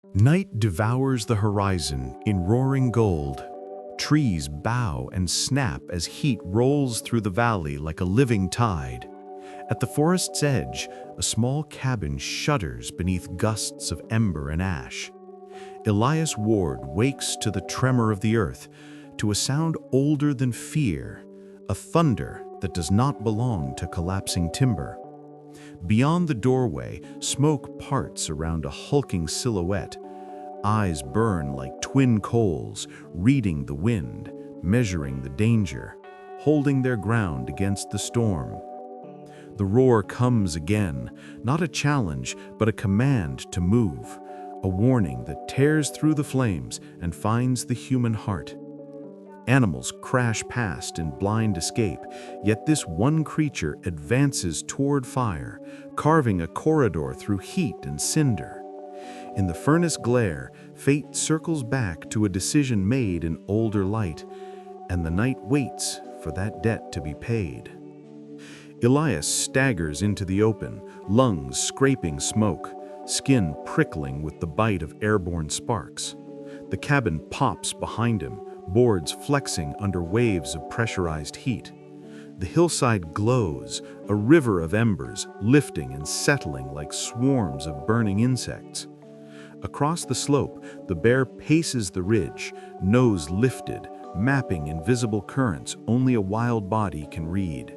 Night devours the horizon in roaring gold. Trees bow and snap as heat rolls through the valley like a living tide. At the forest's edge, a small cabin shudders beneath gusts of ember and ash. Elias Ward wakes to the tremor of the earth, to a sound older than fear, a thunder that does not belong to collapsing timber. Beyond the doorway, smoke parts around a hulking silhouette. Eyes burn like twin coals, reading the wind, measuring the danger, holding their ground against the storm. The roar comes again, not a challenge, but a command to move, a warning that tears through the flames and finds the human heart. Animals crash past in blind escape, yet this one creature advances toward fire, carving a corridor through heat and cinder. In the furnace glare, fate circles back to a decision made in older light, and the night waits for that debt to be paid. Elias staggers into the open, lungs scraping smoke, skin prickling with the bite of airborne sparks. The cabin pops behind him, boards flexing under waves of pressurized heat. The hillside glows, a river of embers lifting and settling like swarms of burning insects. Across the slope, the bear paces the ridge, nose lifted, mapping invisible currents only a wild body can read.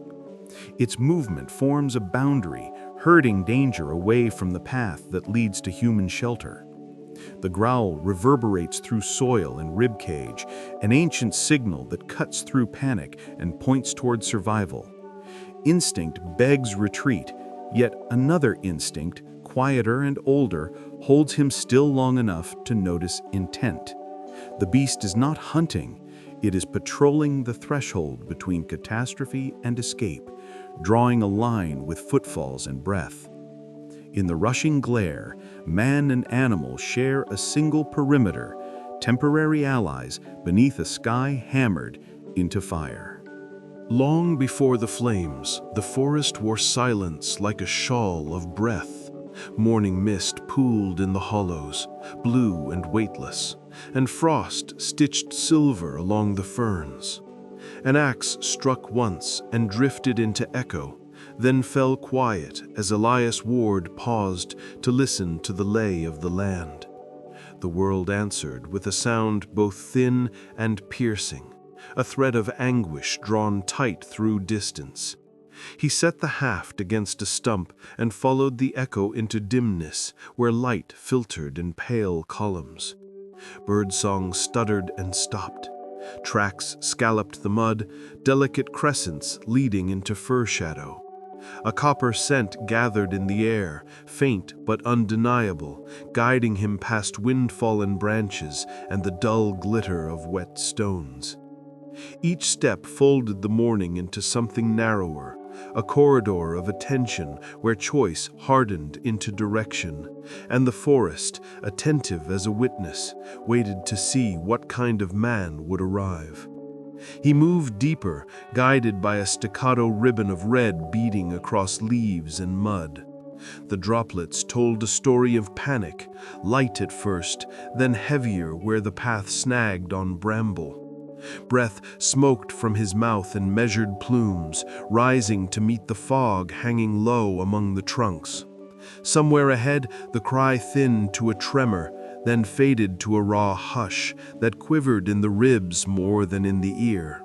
Its movement forms a boundary, herding danger away from the path that leads to human shelter. The growl reverberates through soil and ribcage, an ancient signal that cuts through panic and points toward survival. Instinct begs retreat, yet another instinct, quieter and older, holds him still long enough to notice intent. The beast is not hunting, it is patrolling the threshold between catastrophe and escape, drawing a line with footfalls and breath. In the rushing glare, man and animal share a single perimeter, temporary allies beneath a sky hammered into fire. Long before the flames, the forest wore silence like a shawl of breath. Morning mist pooled in the hollows, blue and weightless, and frost stitched silver along the ferns. An axe struck once and drifted into echo, then fell quiet as Elias Ward paused to listen to the lay of the land. The world answered with a sound both thin and piercing, a thread of anguish drawn tight through distance. He set the haft against a stump and followed the echo into dimness where light filtered in pale columns. Birdsong stuttered and stopped. Tracks scalloped the mud, delicate crescents leading into fir shadow. A copper scent gathered in the air, faint but undeniable, guiding him past wind-fallen branches and the dull glitter of wet stones. Each step folded the morning into something narrower, a corridor of attention where choice hardened into direction, and the forest, attentive as a witness, waited to see what kind of man would arrive. He moved deeper, guided by a staccato ribbon of red beading across leaves and mud. The droplets told a story of panic, light at first, then heavier where the path snagged on bramble. Breath smoked from his mouth in measured plumes, rising to meet the fog hanging low among the trunks. Somewhere ahead, the cry thinned to a tremor, then faded to a raw hush that quivered in the ribs more than in the ear.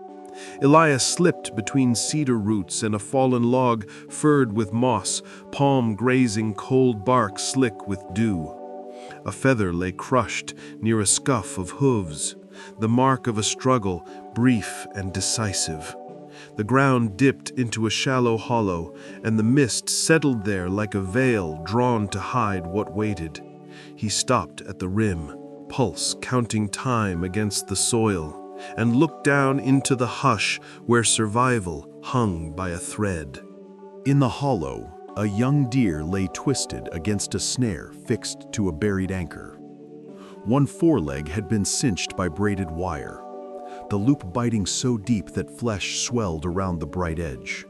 Elias slipped between cedar roots and a fallen log furred with moss, palm grazing cold bark slick with dew. A feather lay crushed near a scuff of hooves, the mark of a struggle, brief and decisive. The ground dipped into a shallow hollow, and the mist settled there like a veil drawn to hide what waited. He stopped at the rim, pulse counting time against the soil, and looked down into the hush where survival hung by a thread. In the hollow, a young deer lay twisted against a snare fixed to a buried anchor. One foreleg had been cinched by braided wire, the loop biting so deep that flesh swelled around the bright edge.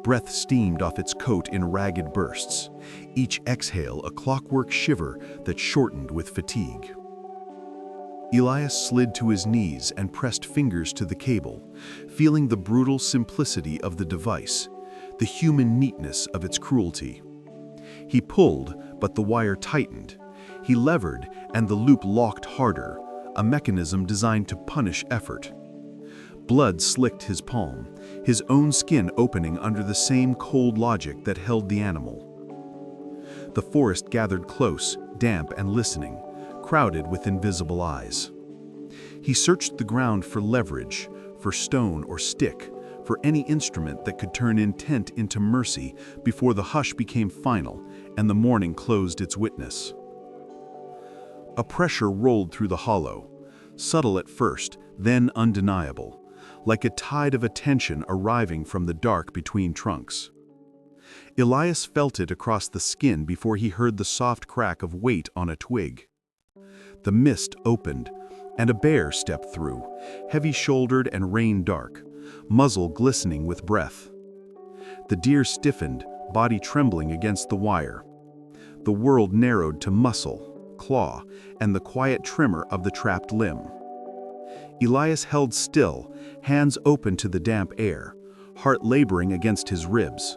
Breath steamed off its coat in ragged bursts. each exhale a clockwork shiver that shortened with fatigue. Elias slid to his knees and pressed fingers to the cable, feeling the brutal simplicity of the device, the human neatness of its cruelty. He pulled, but the wire tightened. He levered, and the loop locked harder, a mechanism designed to punish effort. Blood slicked his palm, his own skin opening under the same cold logic that held the animal. The forest gathered close, damp and listening, crowded with invisible eyes. He searched the ground for leverage, for stone or stick, for any instrument that could turn intent into mercy before the hush became final and the morning closed its witness. A pressure rolled through the hollow, subtle at first, then undeniable, like a tide of attention arriving from the dark between trunks. Elias felt it across the skin before he heard the soft crack of weight on a twig. The mist opened, and a bear stepped through, heavy-shouldered and rain-dark, muzzle glistening with breath. The deer stiffened, body trembling against the wire. The world narrowed to muscle, claw, and the quiet tremor of the trapped limb. Elias held still, hands open to the damp air, heart laboring against his ribs.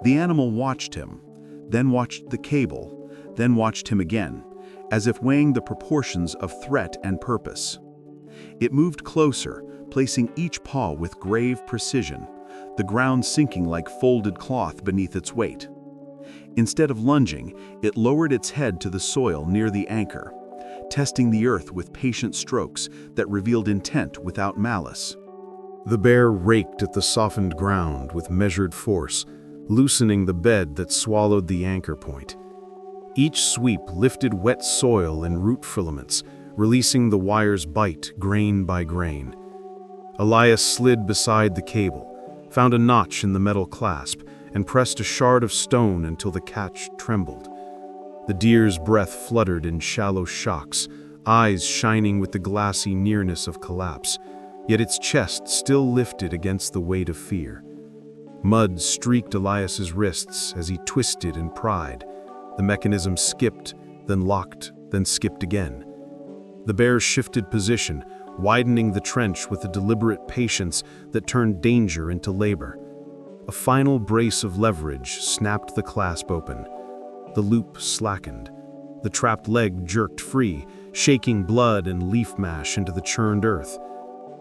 The animal watched him, then watched the cable, then watched him again, as if weighing the proportions of threat and purpose. It moved closer, placing each paw with grave precision, the ground sinking like folded cloth beneath its weight. Instead of lunging, it lowered its head to the soil near the anchor, testing the earth with patient strokes that revealed intent without malice. The bear raked at the softened ground with measured force, loosening the bed that swallowed the anchor point. Each sweep lifted wet soil and root filaments, releasing the wire's bite grain by grain. Elias slid beside the cable, found a notch in the metal clasp, and pressed a shard of stone until the catch trembled. The deer's breath fluttered in shallow shocks, eyes shining with the glassy nearness of collapse, yet its chest still lifted against the weight of fear. Mud streaked Elias's wrists as he twisted and pried. The mechanism skipped, then locked, then skipped again. The bear shifted position, widening the trench with a deliberate patience that turned danger into labor. A final brace of leverage snapped the clasp open. The loop slackened. The trapped leg jerked free, shaking blood and leaf mash into the churned earth.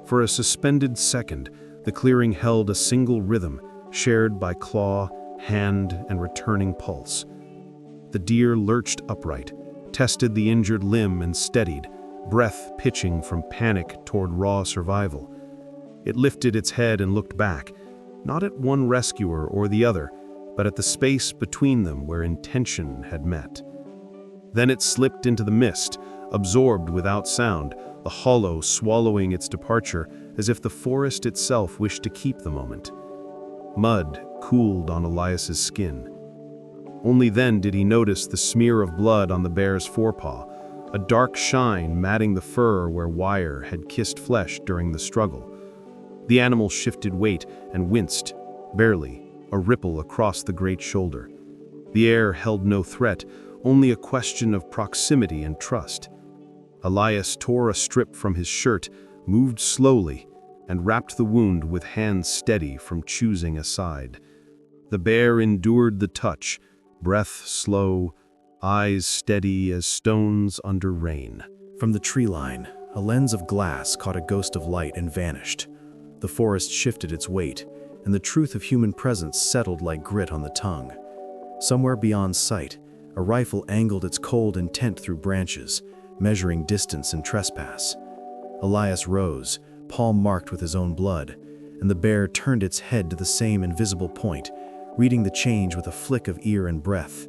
For a suspended second, the clearing held a single rhythm, shared by claw, hand, and returning pulse. The deer lurched upright, tested the injured limb and steadied, breath pitching from panic toward raw survival. It lifted its head and looked back, not at one rescuer or the other, but at the space between them where intention had met. Then it slipped into the mist, absorbed without sound, the hollow swallowing its departure as if the forest itself wished to keep the moment. Mud cooled on Elias's skin. Only then did he notice the smear of blood on the bear's forepaw, a dark shine matting the fur where wire had kissed flesh during the struggle. The animal shifted weight and winced, barely, a ripple across the great shoulder. The air held no threat, only a question of proximity and trust. Elias tore a strip from his shirt, moved slowly, and wrapped the wound with hands steady from choosing a side. The bear endured the touch, breath slow, eyes steady as stones under rain. From the tree line, a lens of glass caught a ghost of light and vanished. The forest shifted its weight, and the truth of human presence settled like grit on the tongue. Somewhere beyond sight, a rifle angled its cold intent through branches, measuring distance and trespass. Elias rose, palm marked with his own blood, and the bear turned its head to the same invisible point, reading the change with a flick of ear and breath.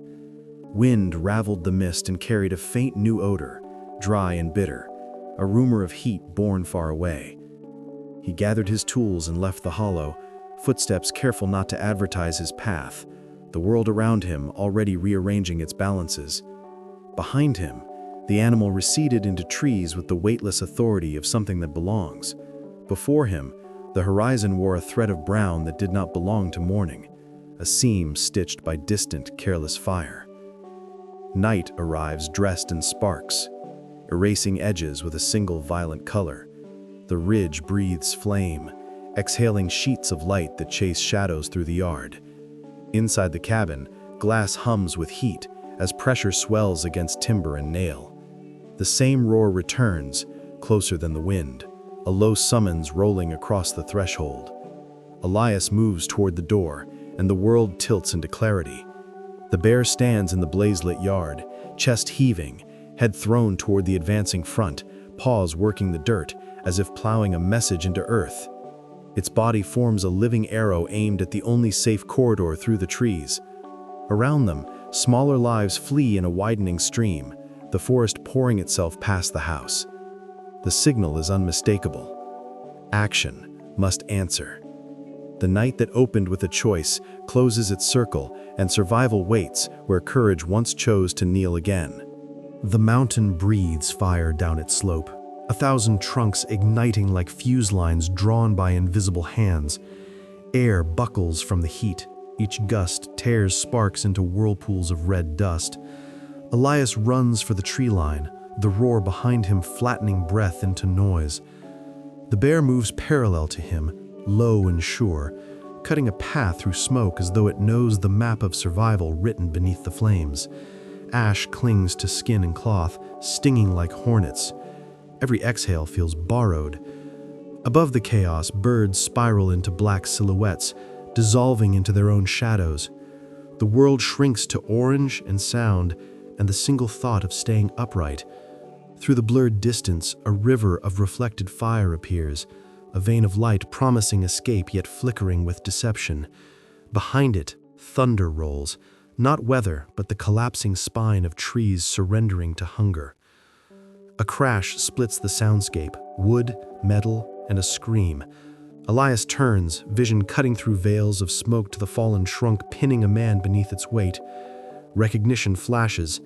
Wind raveled the mist and carried a faint new odor, dry and bitter, a rumor of heat borne far away. He gathered his tools and left the hollow, footsteps careful not to advertise his path, the world around him already rearranging its balances. Behind him, the animal receded into trees with the weightless authority of something that belongs. Before him, the horizon wore a thread of brown that did not belong to morning, a seam stitched by distant, careless fire. Night arrives dressed in sparks, erasing edges with a single violent color. The ridge breathes flame, exhaling sheets of light that chase shadows through the yard. Inside the cabin, glass hums with heat as pressure swells against timber and nail. The same roar returns, closer than the wind, a low summons rolling across the threshold. Elias moves toward the door, and the world tilts into clarity. The bear stands in the blaze-lit yard, chest heaving, head thrown toward the advancing front, paws working the dirt, as if plowing a message into earth. Its body forms a living arrow aimed at the only safe corridor through the trees. Around them, smaller lives flee in a widening stream, the forest pouring itself past the house. The signal is unmistakable. Action must answer. The night that opened with a choice closes its circle, and survival waits where courage once chose to kneel again. The mountain breathes fire down its slope, 1,000 trunks igniting like fuse lines drawn by invisible hands. Air buckles from the heat. Each gust tears sparks into whirlpools of red dust. Elias runs for the tree line, the roar behind him flattening breath into noise. The bear moves parallel to him, low and sure, cutting a path through smoke as though it knows the map of survival written beneath the flames. Ash clings to skin and cloth, stinging like hornets. Every exhale feels borrowed. Above the chaos, birds spiral into black silhouettes, dissolving into their own shadows. The world shrinks to orange and sound, and the single thought of staying upright. Through the blurred distance, a river of reflected fire appears, a vein of light promising escape yet flickering with deception. Behind it, thunder rolls, not weather, but the collapsing spine of trees surrendering to hunger. A crash splits the soundscape, wood, metal, and a scream. Elias turns, vision cutting through veils of smoke to the fallen trunk, pinning a man beneath its weight. Recognition flashes.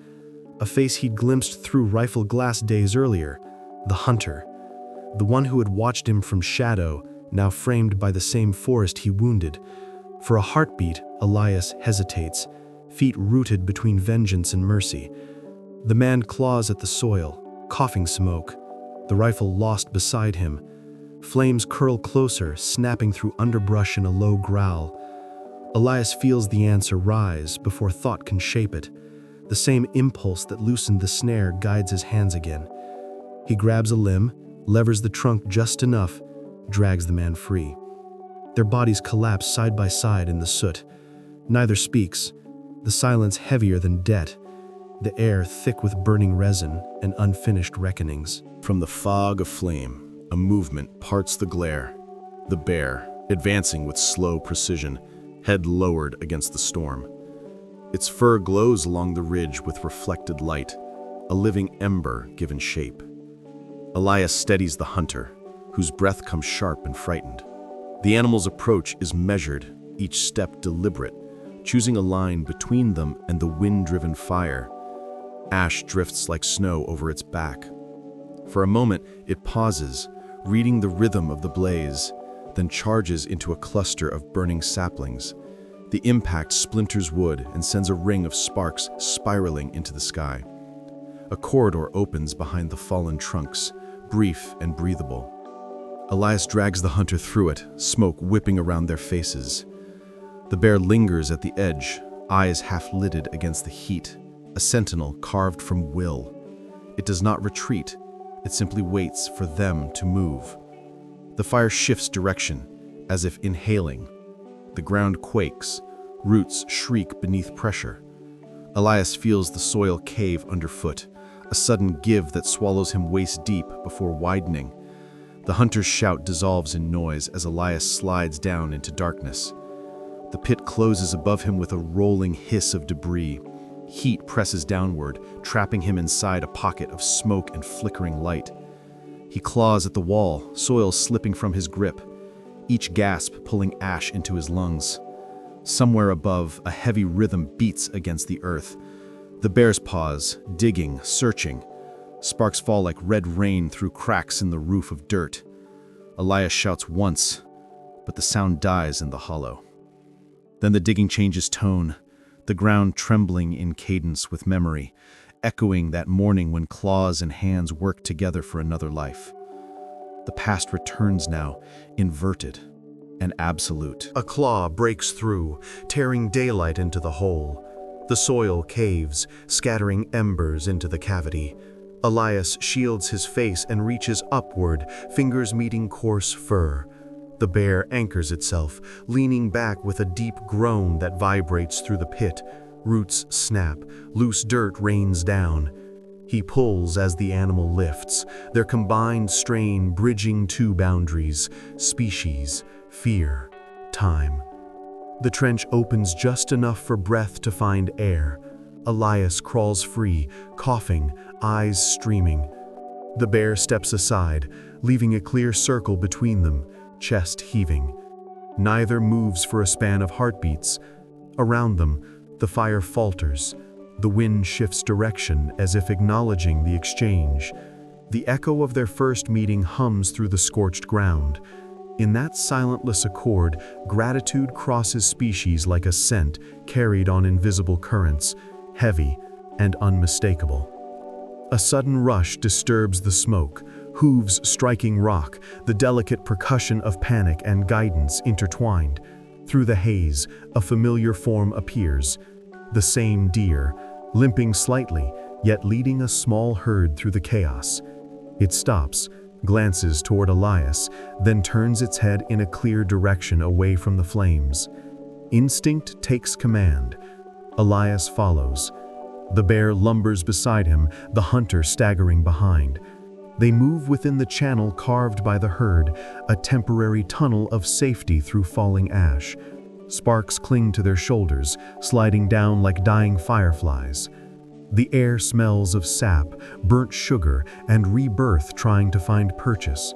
A face he'd glimpsed through rifle glass days earlier. The hunter. The one who had watched him from shadow, now framed by the same forest he wounded. For a heartbeat, Elias hesitates, feet rooted between vengeance and mercy. The man claws at the soil, coughing smoke, the rifle lost beside him. Flames curl closer, snapping through underbrush in a low growl. Elias feels the answer rise before thought can shape it. The same impulse that loosened the snare guides his hands again. He grabs a limb, levers the trunk just enough, drags the man free. Their bodies collapse side by side in the soot. Neither speaks, the silence heavier than debt, the air thick with burning resin and unfinished reckonings. From the fog of flame, a movement parts the glare. The bear, advancing with slow precision, head lowered against the storm. Its fur glows along the ridge with reflected light, a living ember given shape. Elias steadies the hunter, whose breath comes sharp and frightened. The animal's approach is measured, each step deliberate, choosing a line between them and the wind-driven fire. Ash drifts like snow over its back. For a moment, it pauses, reading the rhythm of the blaze, then charges into a cluster of burning saplings. The impact splinters wood and sends a ring of sparks spiraling into the sky. A corridor opens behind the fallen trunks, brief and breathable. Elias drags the hunter through it, smoke whipping around their faces. The bear lingers at the edge, eyes half-lidded against the heat, a sentinel carved from will. It does not retreat, it simply waits for them to move. The fire shifts direction, as if inhaling. The ground quakes, roots shriek beneath pressure. Elias feels the soil cave underfoot, a sudden give that swallows him waist-deep before widening. The hunter's shout dissolves in noise as Elias slides down into darkness. The pit closes above him with a rolling hiss of debris. Heat presses downward, trapping him inside a pocket of smoke and flickering light. He claws at the wall, soil slipping from his grip, each gasp pulling ash into his lungs. Somewhere above, a heavy rhythm beats against the earth. The bears pause, digging, searching. Sparks fall like red rain through cracks in the roof of dirt. Elias shouts once, but the sound dies in the hollow. Then the digging changes tone, the ground trembling in cadence with memory, echoing that morning when claws and hands worked together for another life. The past returns now, inverted and absolute. A claw breaks through, tearing daylight into the hole. The soil caves, scattering embers into the cavity. Elias shields his face and reaches upward, fingers meeting coarse fur. The bear anchors itself, leaning back with a deep groan that vibrates through the pit. Roots snap, loose dirt rains down. He pulls as the animal lifts, their combined strain bridging two boundaries: species, fear, time. The trench opens just enough for breath to find air. Elias crawls free, coughing, eyes streaming. The bear steps aside, leaving a clear circle between them, chest heaving. Neither moves for a span of heartbeats. Around them, the fire falters. The wind shifts direction as if acknowledging the exchange. The echo of their first meeting hums through the scorched ground. In that silentless accord, gratitude crosses species like a scent carried on invisible currents, heavy and unmistakable. A sudden rush disturbs the smoke, hooves striking rock, the delicate percussion of panic and guidance intertwined. Through the haze, a familiar form appears. The same deer, limping slightly, yet leading a small herd through the chaos. It stops, glances toward Elias, then turns its head in a clear direction away from the flames. Instinct takes command. Elias follows. The bear lumbers beside him, the hunter staggering behind. They move within the channel carved by the herd, a temporary tunnel of safety through falling ash. Sparks cling to their shoulders, sliding down like dying fireflies. The air smells of sap, burnt sugar, and rebirth trying to find purchase.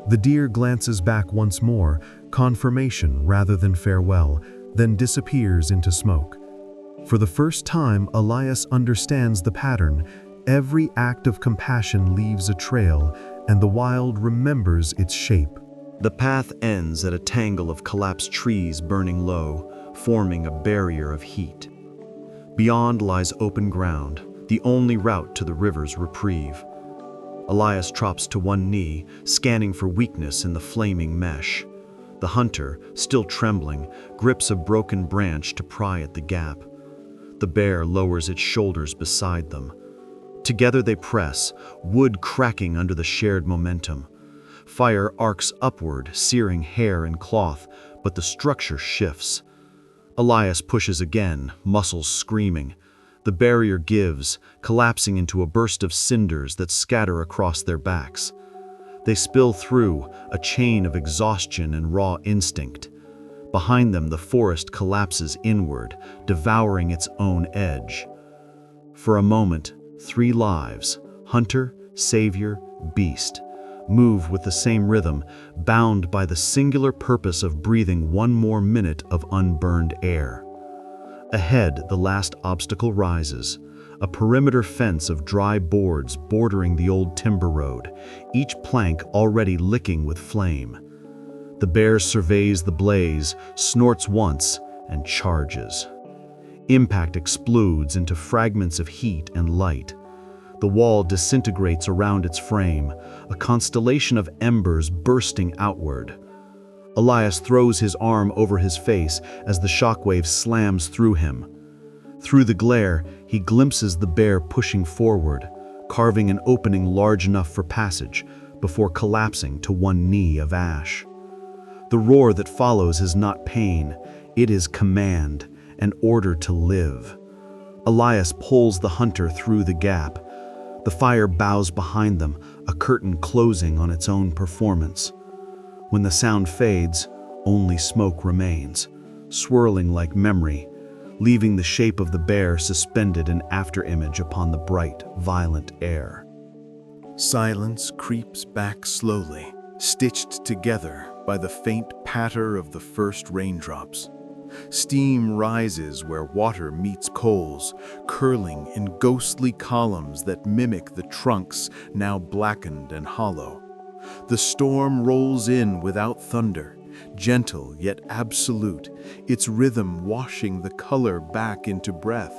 The deer glances back once more, confirmation rather than farewell, then disappears into smoke. For the first time, Elias understands the pattern. Every act of compassion leaves a trail, and the wild remembers its shape. The path ends at a tangle of collapsed trees burning low, forming a barrier of heat. Beyond lies open ground, the only route to the river's reprieve. Elias drops to one knee, scanning for weakness in the flaming mesh. The hunter, still trembling, grips a broken branch to pry at the gap. The bear lowers its shoulders beside them. Together they press, wood cracking under the shared momentum. Fire arcs upward, searing hair and cloth, but the structure shifts. Elias pushes again, muscles screaming. The barrier gives, collapsing into a burst of cinders that scatter across their backs. They spill through, a chain of exhaustion and raw instinct. Behind them, the forest collapses inward, devouring its own edge. For a moment, three lives, hunter, savior, beast, move with the same rhythm, bound by the singular purpose of breathing one more minute of unburned air. Ahead, the last obstacle rises, a perimeter fence of dry boards bordering the old timber road, each plank already licking with flame. The bear surveys the blaze, snorts once, and charges. Impact explodes into fragments of heat and light. The wall disintegrates around its frame, a constellation of embers bursting outward. Elias throws his arm over his face as the shockwave slams through him. Through the glare, he glimpses the bear pushing forward, carving an opening large enough for passage, before collapsing to one knee of ash. The roar that follows is not pain, it is command, an order to live. Elias pulls the hunter through the gap. The fire bows behind them, a curtain closing on its own performance. When the sound fades, only smoke remains, swirling like memory, leaving the shape of the bear suspended in afterimage upon the bright, violent air. Silence creeps back slowly, stitched together by the faint patter of the first raindrops. Steam rises where water meets coals, curling in ghostly columns that mimic the trunks now blackened and hollow. The storm rolls in without thunder, gentle yet absolute, its rhythm washing the color back into breath.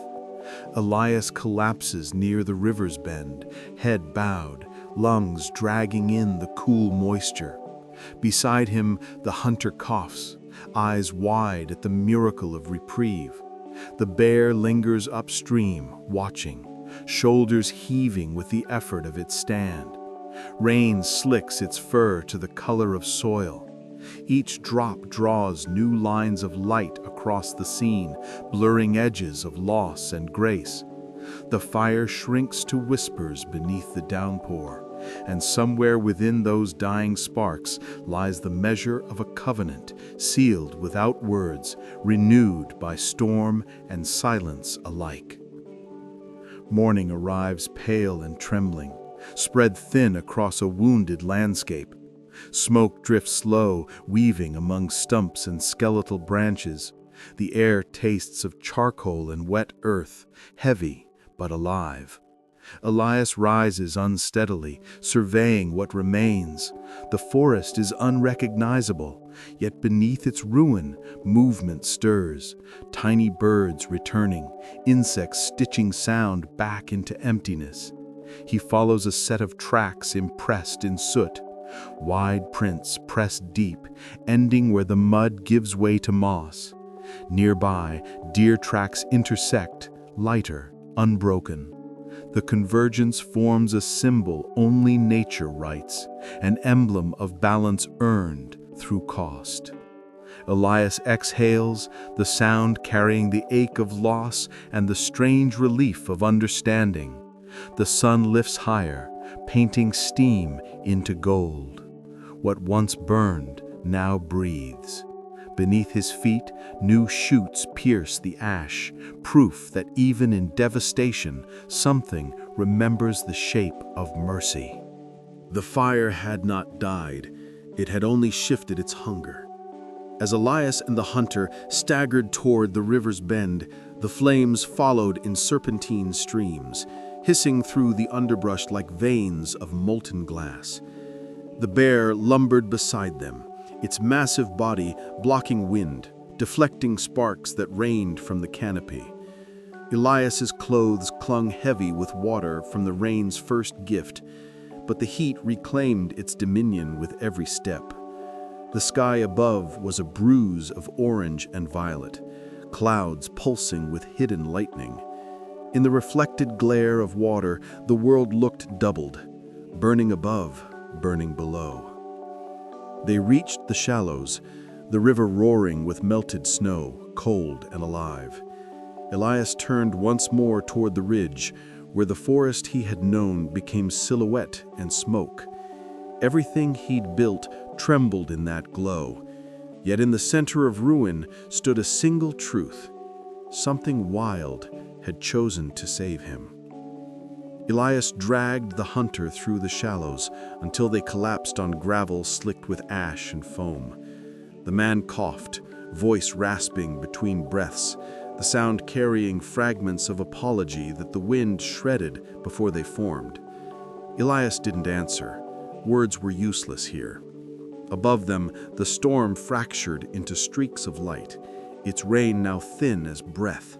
Elias collapses near the river's bend, head bowed, lungs dragging in the cool moisture. Beside him, the hunter coughs, eyes wide at the miracle of reprieve. The bear lingers upstream, watching, shoulders heaving with the effort of its stand. Rain slicks its fur to the color of soil. Each drop draws new lines of light across the scene, blurring edges of loss and grace. The fire shrinks to whispers beneath the downpour, and somewhere within those dying sparks lies the measure of a covenant, sealed without words, renewed by storm and silence alike. Morning arrives pale and trembling, spread thin across a wounded landscape. Smoke drifts low, weaving among stumps and skeletal branches. The air tastes of charcoal and wet earth, heavy but alive. Elias rises unsteadily, surveying what remains. The forest is unrecognizable, yet beneath its ruin, movement stirs. Tiny birds returning, insects stitching sound back into emptiness. He follows a set of tracks impressed in soot. Wide prints pressed deep, ending where the mud gives way to moss. Nearby, deer tracks intersect, lighter, unbroken. The convergence forms a symbol only nature writes, an emblem of balance earned through cost. Elias exhales, the sound carrying the ache of loss and the strange relief of understanding. The sun lifts higher, painting steam into gold. What once burned now breathes. Beneath his feet, new shoots pierce the ash, proof that even in devastation, something remembers the shape of mercy. The fire had not died, it had only shifted its hunger. As Elias and the hunter staggered toward the river's bend, the flames followed in serpentine streams, hissing through the underbrush like veins of molten glass. The bear lumbered beside them, its massive body blocking wind, deflecting sparks that rained from the canopy. Elias's clothes clung heavy with water from the rain's first gift, but the heat reclaimed its dominion with every step. The sky above was a bruise of orange and violet, clouds pulsing with hidden lightning. In the reflected glare of water, the world looked doubled, burning above, burning below. They reached the shallows, the river roaring with melted snow, cold and alive. Elias turned once more toward the ridge, where the forest he had known became silhouette and smoke. Everything he'd built trembled in that glow, yet in the center of ruin stood a single truth. Something wild had chosen to save him. Elias dragged the hunter through the shallows until they collapsed on gravel slicked with ash and foam. The man coughed, voice rasping between breaths, the sound carrying fragments of apology that the wind shredded before they formed. Elias didn't answer. Words were useless here. Above them, the storm fractured into streaks of light, its rain now thin as breath.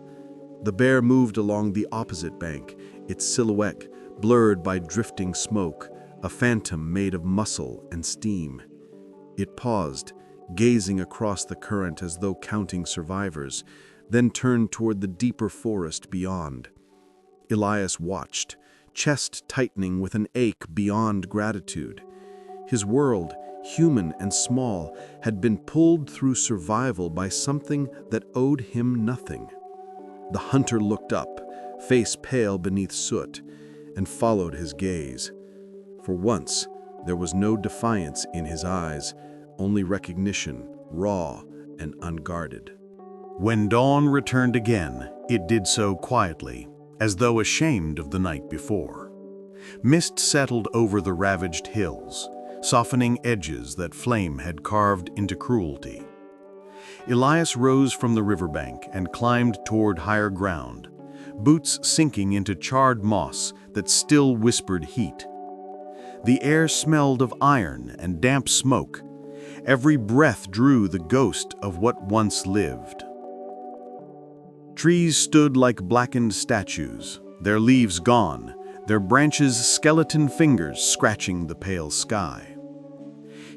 The bear moved along the opposite bank, its silhouette blurred by drifting smoke, a phantom made of muscle and steam. It paused, gazing across the current as though counting survivors, then turned toward the deeper forest beyond. Elias watched, chest tightening with an ache beyond gratitude. His world, human and small, had been pulled through survival by something that owed him nothing. The hunter looked up, face pale beneath soot, and followed his gaze. For once, there was no defiance in his eyes, only recognition, raw and unguarded. When dawn returned again, it did so quietly, as though ashamed of the night before. Mist settled over the ravaged hills, softening edges that flame had carved into cruelty. Elias rose from the riverbank and climbed toward higher ground, boots sinking into charred moss that still whispered heat. The air smelled of iron and damp smoke, Every breath drew the ghost of what once lived. Trees stood like blackened statues, their leaves gone, their branches skeleton fingers scratching the pale sky.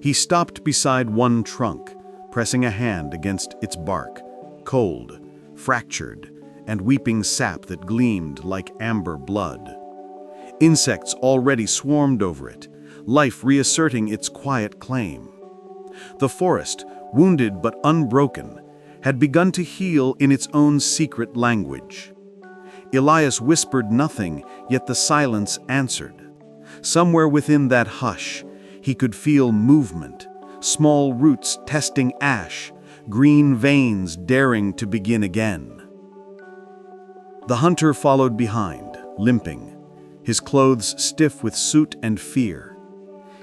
He stopped beside one trunk, pressing a hand against its bark, cold, fractured, and weeping sap that gleamed like amber blood. Insects already swarmed over it, life reasserting its quiet claim. The forest, wounded but unbroken, had begun to heal in its own secret language. Elias whispered nothing, yet the silence answered. Somewhere within that hush, he could feel movement, small roots testing ash, green veins daring to begin again. The hunter followed behind, limping, his clothes stiff with soot and fear.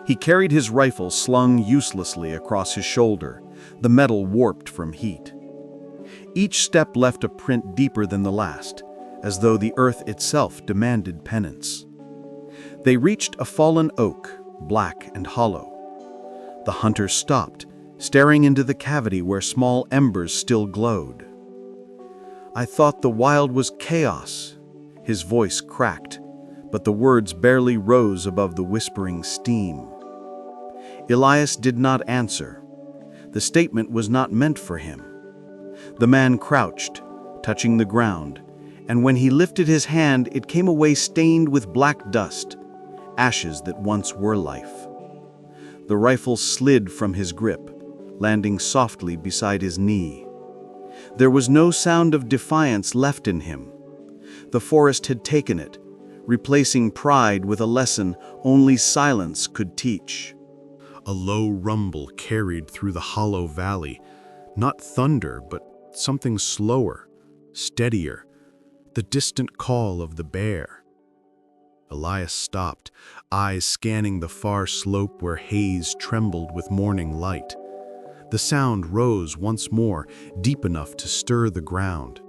He carried his rifle slung uselessly across his shoulder, the metal warped from heat. Each step left a print deeper than the last, as though the earth itself demanded penance. They reached a fallen oak, black and hollow. The hunter stopped, staring into the cavity where small embers still glowed. "I thought the wild was chaos," his voice cracked, but the words barely rose above the whispering steam. Elias did not answer. The statement was not meant for him. The man crouched, touching the ground, and when he lifted his hand, it came away stained with black dust, ashes that once were life. The rifle slid from his grip, landing softly beside his knee. There was no sound of defiance left in him. The forest had taken it, replacing pride with a lesson only silence could teach. A low rumble carried through the hollow valley, not thunder, but something slower, steadier, the distant call of the bear. Elias stopped, eyes scanning the far slope where haze trembled with morning light. The sound rose once more, deep enough to stir the ground.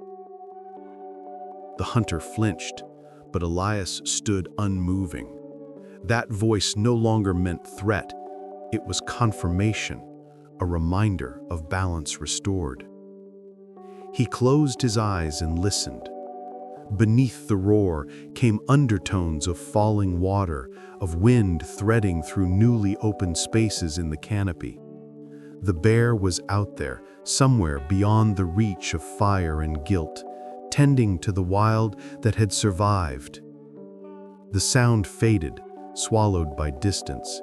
The hunter flinched, but Elias stood unmoving. That voice no longer meant threat. It was confirmation, a reminder of balance restored. He closed his eyes and listened. Beneath the roar came undertones of falling water, of wind threading through newly opened spaces in the canopy. The bear was out there, somewhere beyond the reach of fire and guilt, tending to the wild that had survived. The sound faded, swallowed by distance,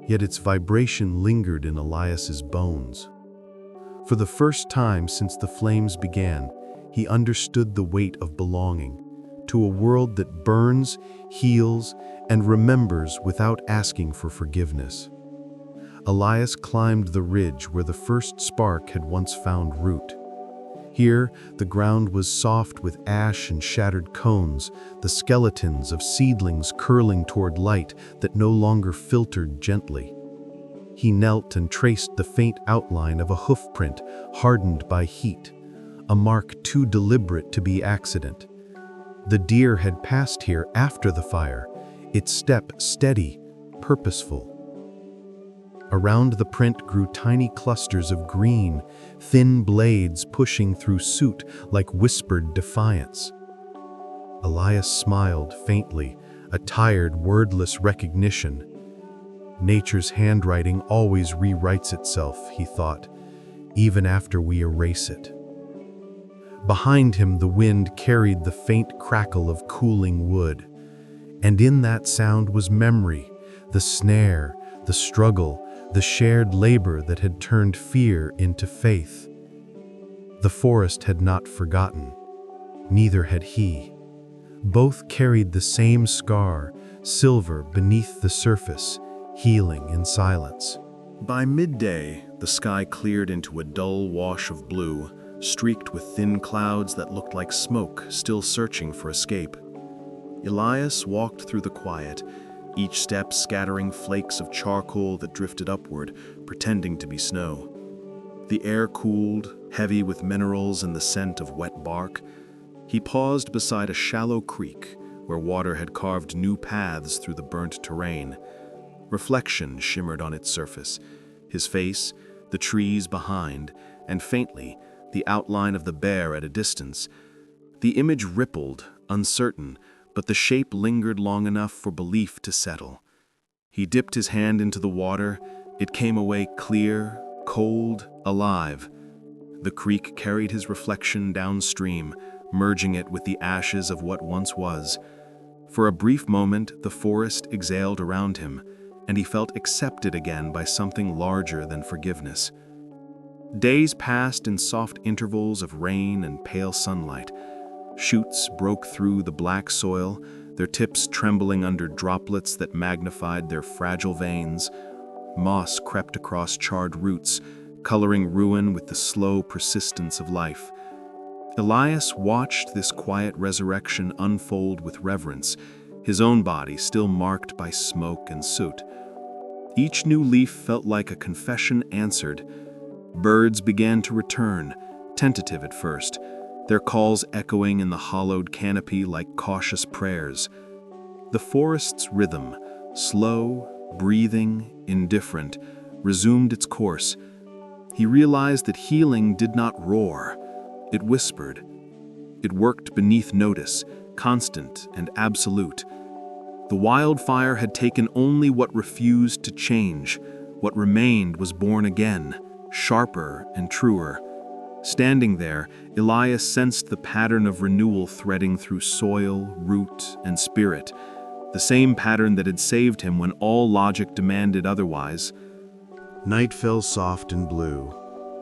yet its vibration lingered in Elias's bones. For the first time since the flames began, he understood the weight of belonging to a world that burns, heals, and remembers without asking for forgiveness. Elias climbed the ridge where the first spark had once found root. Here, the ground was soft with ash and shattered cones, the skeletons of seedlings curling toward light that no longer filtered gently. He knelt and traced the faint outline of a hoofprint hardened by heat, a mark too deliberate to be accident. The deer had passed here after the fire, its step steady, purposeful. Around the print grew tiny clusters of green, thin blades pushing through soot like whispered defiance. Elias smiled faintly, a tired, wordless recognition. Nature's handwriting always rewrites itself, he thought, even after we erase it. Behind him, the wind carried the faint crackle of cooling wood, and in that sound was memory, the snare, the struggle, the shared labor that had turned fear into faith. The forest had not forgotten, neither had he. Both carried the same scar, silver beneath the surface, healing in silence. By midday, the sky cleared into a dull wash of blue, streaked with thin clouds that looked like smoke still searching for escape. Elias walked through the quiet, each step scattering flakes of charcoal that drifted upward, pretending to be snow. The air cooled, heavy with minerals and the scent of wet bark. He paused beside a shallow creek where water had carved new paths through the burnt terrain. Reflection shimmered on its surface, his face, the trees behind, and faintly, the outline of the bear at a distance. The image rippled, uncertain, but the shape lingered long enough for belief to settle. He dipped his hand into the water. It came away clear, cold, alive. The creek carried his reflection downstream, merging it with the ashes of what once was. For a brief moment, the forest exhaled around him, and he felt accepted again by something larger than forgiveness. Days passed in soft intervals of rain and pale sunlight. Shoots broke through the black soil, their tips trembling under droplets that magnified their fragile veins. Moss crept across charred roots, coloring ruin with the slow persistence of life. Elias watched this quiet resurrection unfold with reverence, his own body still marked by smoke and soot. Each new leaf felt like a confession answered. Birds began to return, tentative at first, their calls echoing in the hollowed canopy like cautious prayers. The forest's rhythm, slow, breathing, indifferent, resumed its course. He realized that healing did not roar. It whispered. It worked beneath notice, constant and absolute. The wildfire had taken only what refused to change. What remained was born again, sharper and truer. Standing there, Elias sensed the pattern of renewal threading through soil, root, and spirit, the same pattern that had saved him when all logic demanded otherwise. Night fell soft and blue,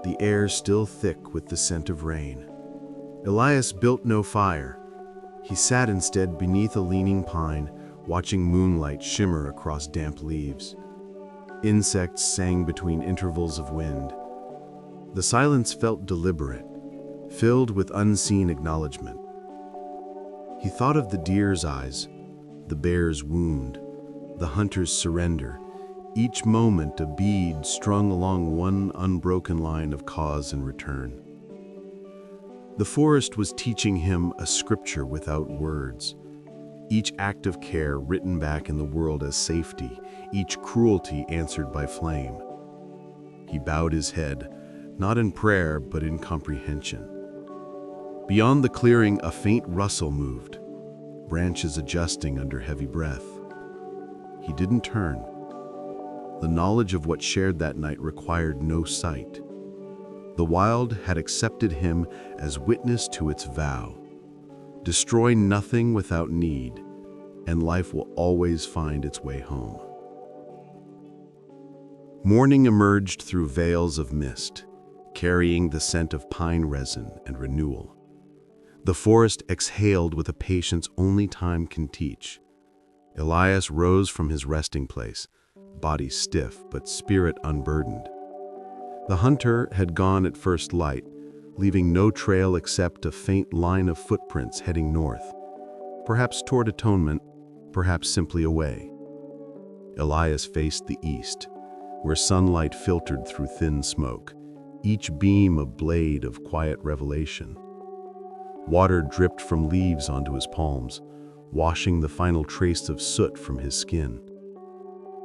the air still thick with the scent of rain. Elias built no fire. He sat instead beneath a leaning pine, watching moonlight shimmer across damp leaves. Insects sang between intervals of wind. The silence felt deliberate, filled with unseen acknowledgement. He thought of the deer's eyes, the bear's wound, the hunter's surrender, each moment a bead strung along one unbroken line of cause and return. The forest was teaching him a scripture without words, each act of care written back in the world as safety, each cruelty answered by flame. He bowed his head, not in prayer but in comprehension. Beyond the clearing, a faint rustle moved, branches adjusting under heavy breath. He didn't turn. The knowledge of what shared that night required no sight. The wild had accepted him as witness to its vow. Destroy nothing without need, and life will always find its way home. Morning emerged through veils of mist, carrying the scent of pine resin and renewal. The forest exhaled with a patience only time can teach. Elias rose from his resting place, body stiff but spirit unburdened. The hunter had gone at first light, leaving no trail except a faint line of footprints heading north, perhaps toward atonement, perhaps simply away. Elias faced the east, where sunlight filtered through thin smoke, each beam a blade of quiet revelation. Water dripped from leaves onto his palms, washing the final trace of soot from his skin.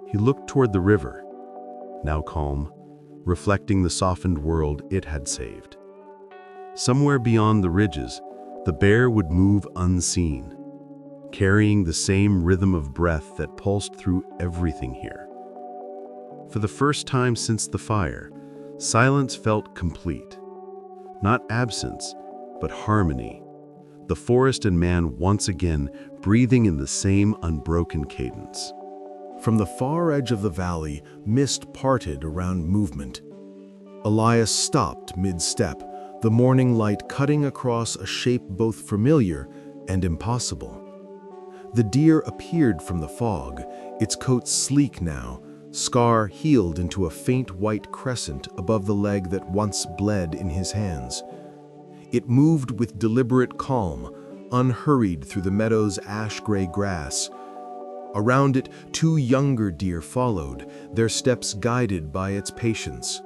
He looked toward the river, now calm, reflecting the softened world it had saved. Somewhere beyond the ridges, the bear would move unseen, carrying the same rhythm of breath that pulsed through everything here. For the first time since the fire, silence felt complete. Not absence, but harmony. The forest and man once again breathing in the same unbroken cadence. From the far edge of the valley, mist parted around movement. Elias stopped mid-step, the morning light cutting across a shape both familiar and impossible. The deer appeared from the fog, its coat sleek now, scar healed into a faint white crescent above the leg that once bled in his hands. It moved with deliberate calm, unhurried through the meadow's ash-gray grass. Around it, two younger deer followed, their steps guided by its patience.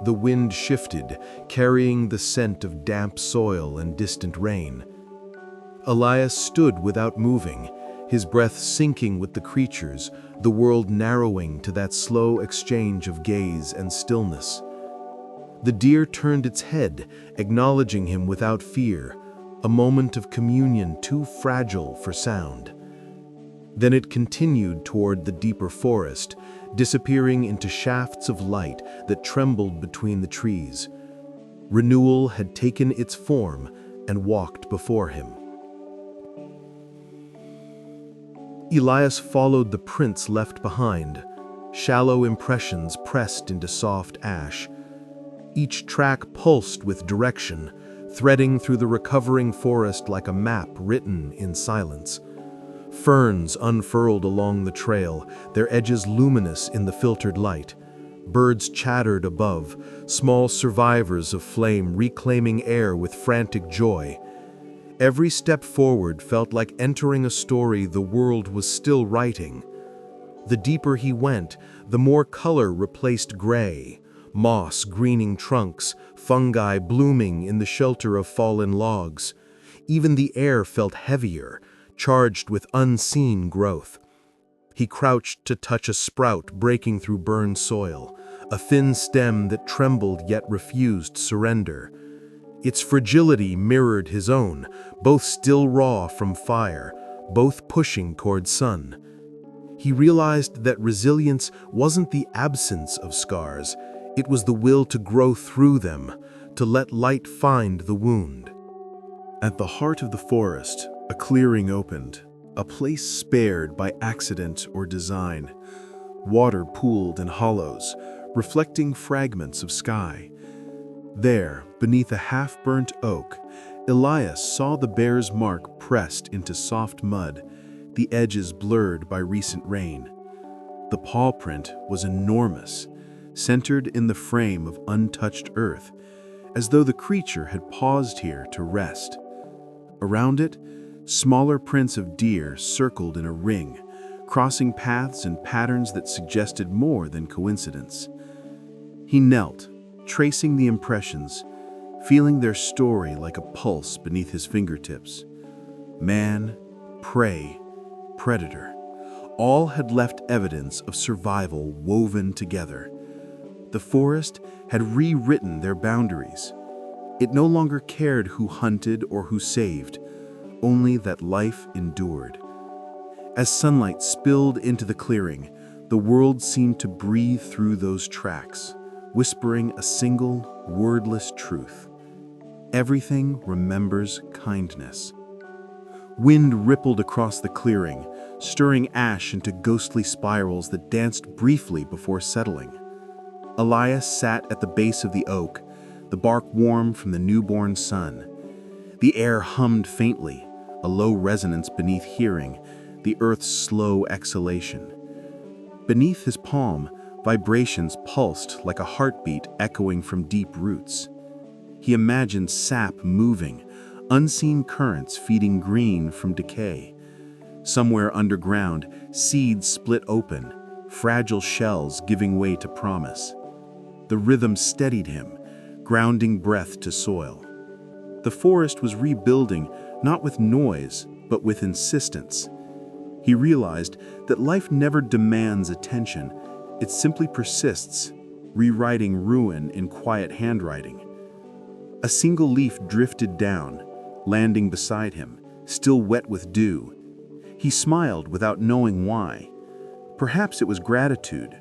The wind shifted, carrying the scent of damp soil and distant rain. Elias stood without moving, his breath sinking with the creatures, the world narrowing to that slow exchange of gaze and stillness. The deer turned its head, acknowledging him without fear, a moment of communion too fragile for sound. Then it continued toward the deeper forest, disappearing into shafts of light that trembled between the trees. Renewal had taken its form and walked before him. Elias followed the prints left behind, shallow impressions pressed into soft ash. Each track pulsed with direction, threading through the recovering forest like a map written in silence. Ferns unfurled along the trail, their edges luminous in the filtered light. Birds chattered above, small survivors of flame reclaiming air with frantic joy. Every step forward felt like entering a story the world was still writing. The deeper he went, the more color replaced gray. Moss greening trunks, fungi blooming in the shelter of fallen logs. Even the air felt heavier, charged with unseen growth. He crouched to touch a sprout breaking through burned soil, a thin stem that trembled yet refused surrender. Its fragility mirrored his own, both still raw from fire, both pushing toward sun. He realized that resilience wasn't the absence of scars, it was the will to grow through them, to let light find the wound. At the heart of the forest, a clearing opened, a place spared by accident or design. Water pooled in hollows, reflecting fragments of sky. There, beneath a half-burnt oak, Elias saw the bear's mark pressed into soft mud, the edges blurred by recent rain. The paw print was enormous, centered in the frame of untouched earth, as though the creature had paused here to rest. Around it, smaller prints of deer circled in a ring, crossing paths and patterns that suggested more than coincidence. He knelt, tracing the impressions, feeling their story like a pulse beneath his fingertips. Man, prey, predator, all had left evidence of survival woven together. The forest had rewritten their boundaries. It no longer cared who hunted or who saved, only that life endured. As sunlight spilled into the clearing, the world seemed to breathe through those tracks, whispering a single, wordless truth. Everything remembers kindness. Wind rippled across the clearing, stirring ash into ghostly spirals that danced briefly before settling. Elias sat at the base of the oak, the bark warm from the newborn sun. The air hummed faintly, a low resonance beneath hearing, the earth's slow exhalation. Beneath his palm, vibrations pulsed like a heartbeat echoing from deep roots. He imagined sap moving, unseen currents feeding green from decay. Somewhere underground, seeds split open, fragile shells giving way to promise. The rhythm steadied him, grounding breath to soil. The forest was rebuilding, not with noise, but with insistence. He realized that life never demands attention, it simply persists, rewriting ruin in quiet handwriting. A single leaf drifted down, landing beside him, still wet with dew. He smiled without knowing why. Perhaps it was gratitude.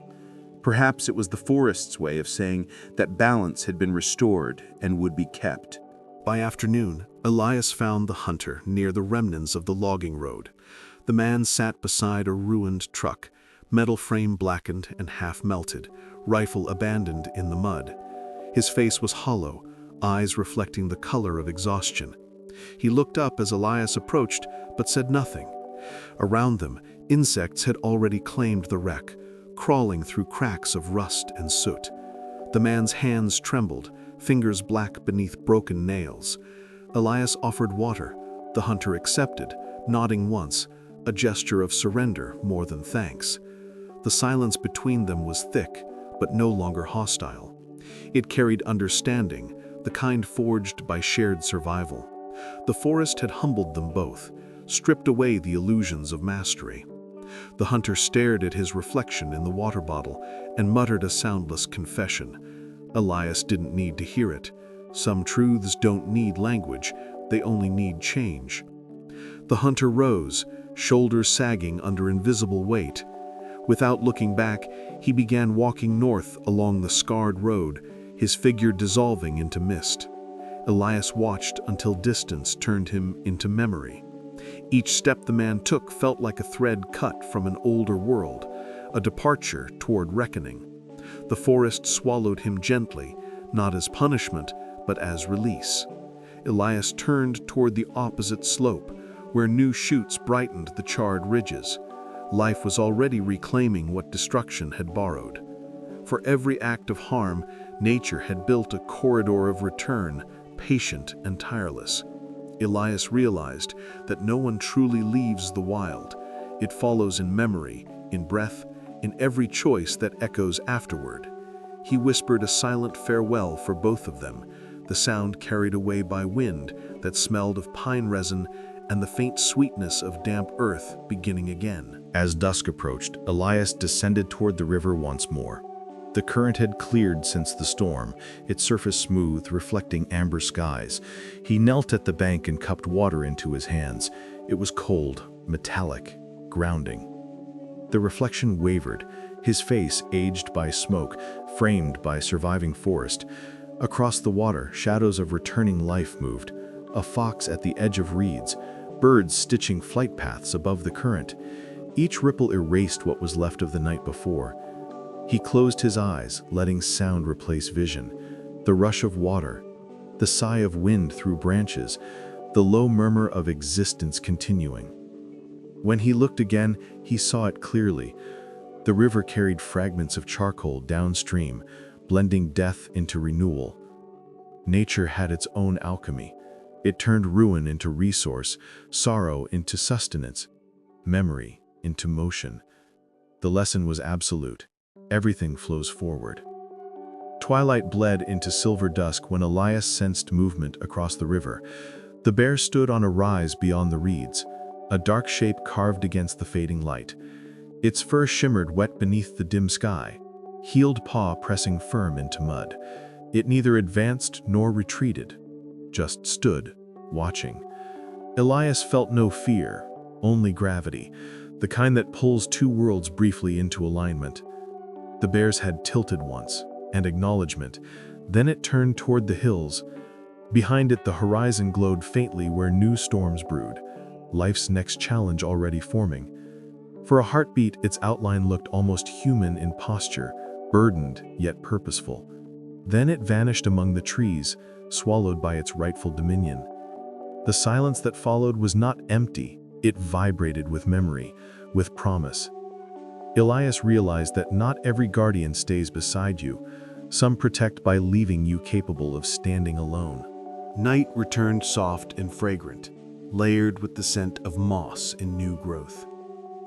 Perhaps it was the forest's way of saying that balance had been restored and would be kept. By afternoon, Elias found the hunter near the remnants of the logging road. The man sat beside a ruined truck, metal frame blackened and half melted, rifle abandoned in the mud. His face was hollow, eyes reflecting the color of exhaustion. He looked up as Elias approached, but said nothing. Around them, insects had already claimed the wreck, crawling through cracks of rust and soot. The man's hands trembled, fingers black beneath broken nails. Elias offered water. The hunter accepted, nodding once, a gesture of surrender more than thanks. The silence between them was thick, but no longer hostile. It carried understanding, the kind forged by shared survival. The forest had humbled them both, stripped away the illusions of mastery. The hunter stared at his reflection in the water bottle and muttered a soundless confession. Elias didn't need to hear it. Some truths don't need language, they only need change. The hunter rose, shoulders sagging under invisible weight. Without looking back, he began walking north along the scarred road, his figure dissolving into mist. Elias watched until distance turned him into memory. Each step the man took felt like a thread cut from an older world, a departure toward reckoning. The forest swallowed him gently, not as punishment, but as release. Elias turned toward the opposite slope, where new shoots brightened the charred ridges. Life was already reclaiming what destruction had borrowed. For every act of harm, nature had built a corridor of return, patient and tireless. Elias realized that no one truly leaves the wild. It follows in memory, in breath, in every choice that echoes afterward. He whispered a silent farewell for both of them, the sound carried away by wind that smelled of pine resin and the faint sweetness of damp earth beginning again. As dusk approached, Elias descended toward the river once more. The current had cleared since the storm, its surface smooth, reflecting amber skies. He knelt at the bank and cupped water into his hands. It was cold, metallic, grounding. The reflection wavered, his face aged by smoke, framed by surviving forest. Across the water, shadows of returning life moved. A fox at the edge of reeds, birds stitching flight paths above the current. Each ripple erased what was left of the night before. He closed his eyes, letting sound replace vision. The rush of water, the sigh of wind through branches, the low murmur of existence continuing. When he looked again, he saw it clearly. The river carried fragments of charcoal downstream, blending death into renewal. Nature had its own alchemy. It turned ruin into resource, sorrow into sustenance, memory into motion. The lesson was absolute. Everything flows forward. Twilight bled into silver dusk when Elias sensed movement across the river. The bear stood on a rise beyond the reeds, a dark shape carved against the fading light. Its fur shimmered wet beneath the dim sky, heeled paw pressing firm into mud. It neither advanced nor retreated, just stood, watching. Elias felt no fear, only gravity, the kind that pulls two worlds briefly into alignment. The bear's head tilted once, and acknowledgement. Then it turned toward the hills. Behind it, the horizon glowed faintly where new storms brewed, life's next challenge already forming. For a heartbeat, its outline looked almost human in posture, burdened yet purposeful. Then it vanished among the trees, swallowed by its rightful dominion. The silence that followed was not empty, it vibrated with memory, with promise. Elias realized that not every guardian stays beside you. Some protect by leaving you capable of standing alone. Night returned soft and fragrant, layered with the scent of moss and new growth.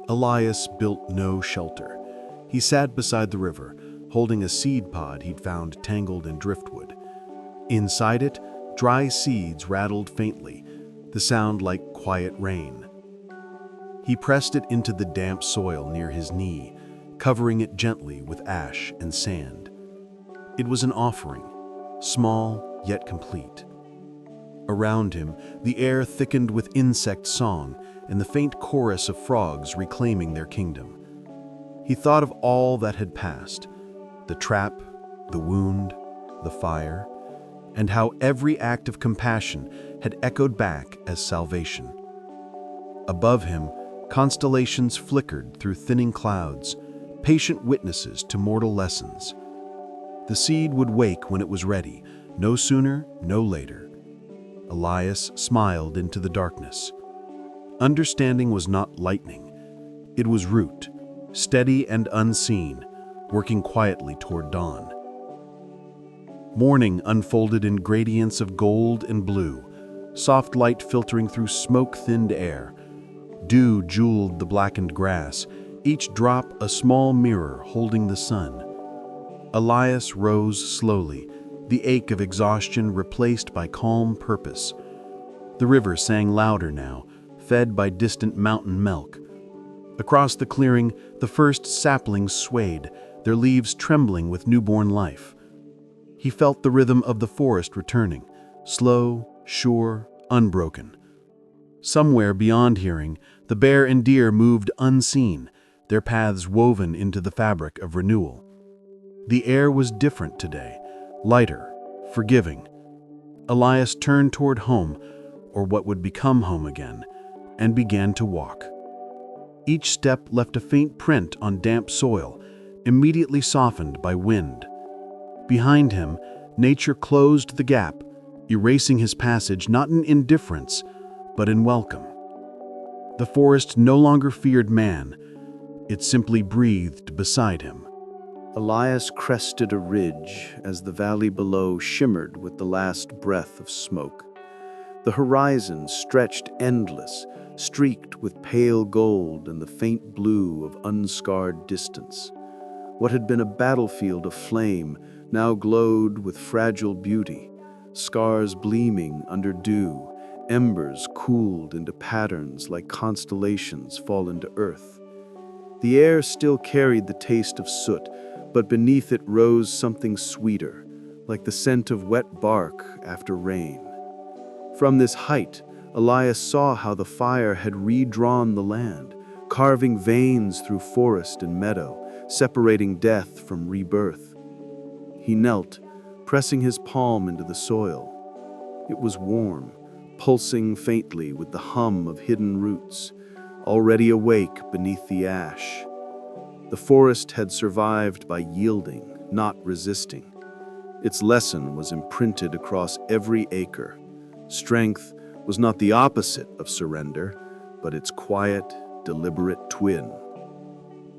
Elias built no shelter. He sat beside the river, holding a seed pod he'd found tangled in driftwood. Inside it, dry seeds rattled faintly, the sound like quiet rain. He pressed it into the damp soil near his knee, covering it gently with ash and sand. It was an offering, small yet complete. Around him, the air thickened with insect song and the faint chorus of frogs reclaiming their kingdom. He thought of all that had passed, the trap, the wound, the fire, and how every act of compassion had echoed back as salvation. Above him, constellations flickered through thinning clouds, patient witnesses to mortal lessons. The seed would wake when it was ready, no sooner, no later. Elias smiled into the darkness. Understanding was not lightning. It was root, steady and unseen, working quietly toward dawn. Morning unfolded in gradients of gold and blue, soft light filtering through smoke-thinned air. Dew jeweled the blackened grass, each drop a small mirror holding the sun. Elias rose slowly, the ache of exhaustion replaced by calm purpose. The river sang louder now, fed by distant mountain milk. Across the clearing, the first saplings swayed, their leaves trembling with newborn life. He felt the rhythm of the forest returning, slow, sure, unbroken. Somewhere beyond hearing, the bear and deer moved unseen, their paths woven into the fabric of renewal. The air was different today, lighter, forgiving. Elias turned toward home, or what would become home again, and began to walk. Each step left a faint print on damp soil, immediately softened by wind. Behind him, nature closed the gap, erasing his passage not in indifference, but in welcome. The forest no longer feared man, it simply breathed beside him. Elias crested a ridge as the valley below shimmered with the last breath of smoke. The horizon stretched endless, streaked with pale gold and the faint blue of unscarred distance. What had been a battlefield of flame now glowed with fragile beauty, scars gleaming under dew, embers cooled into patterns like constellations fallen to earth. The air still carried the taste of soot, but beneath it rose something sweeter, like the scent of wet bark after rain. From this height, Elias saw how the fire had redrawn the land, carving veins through forest and meadow, separating death from rebirth. He knelt, pressing his palm into the soil. It was warm, pulsing faintly with the hum of hidden roots, already awake beneath the ash. The forest had survived by yielding, not resisting. Its lesson was imprinted across every acre. Strength was not the opposite of surrender, but its quiet, deliberate twin.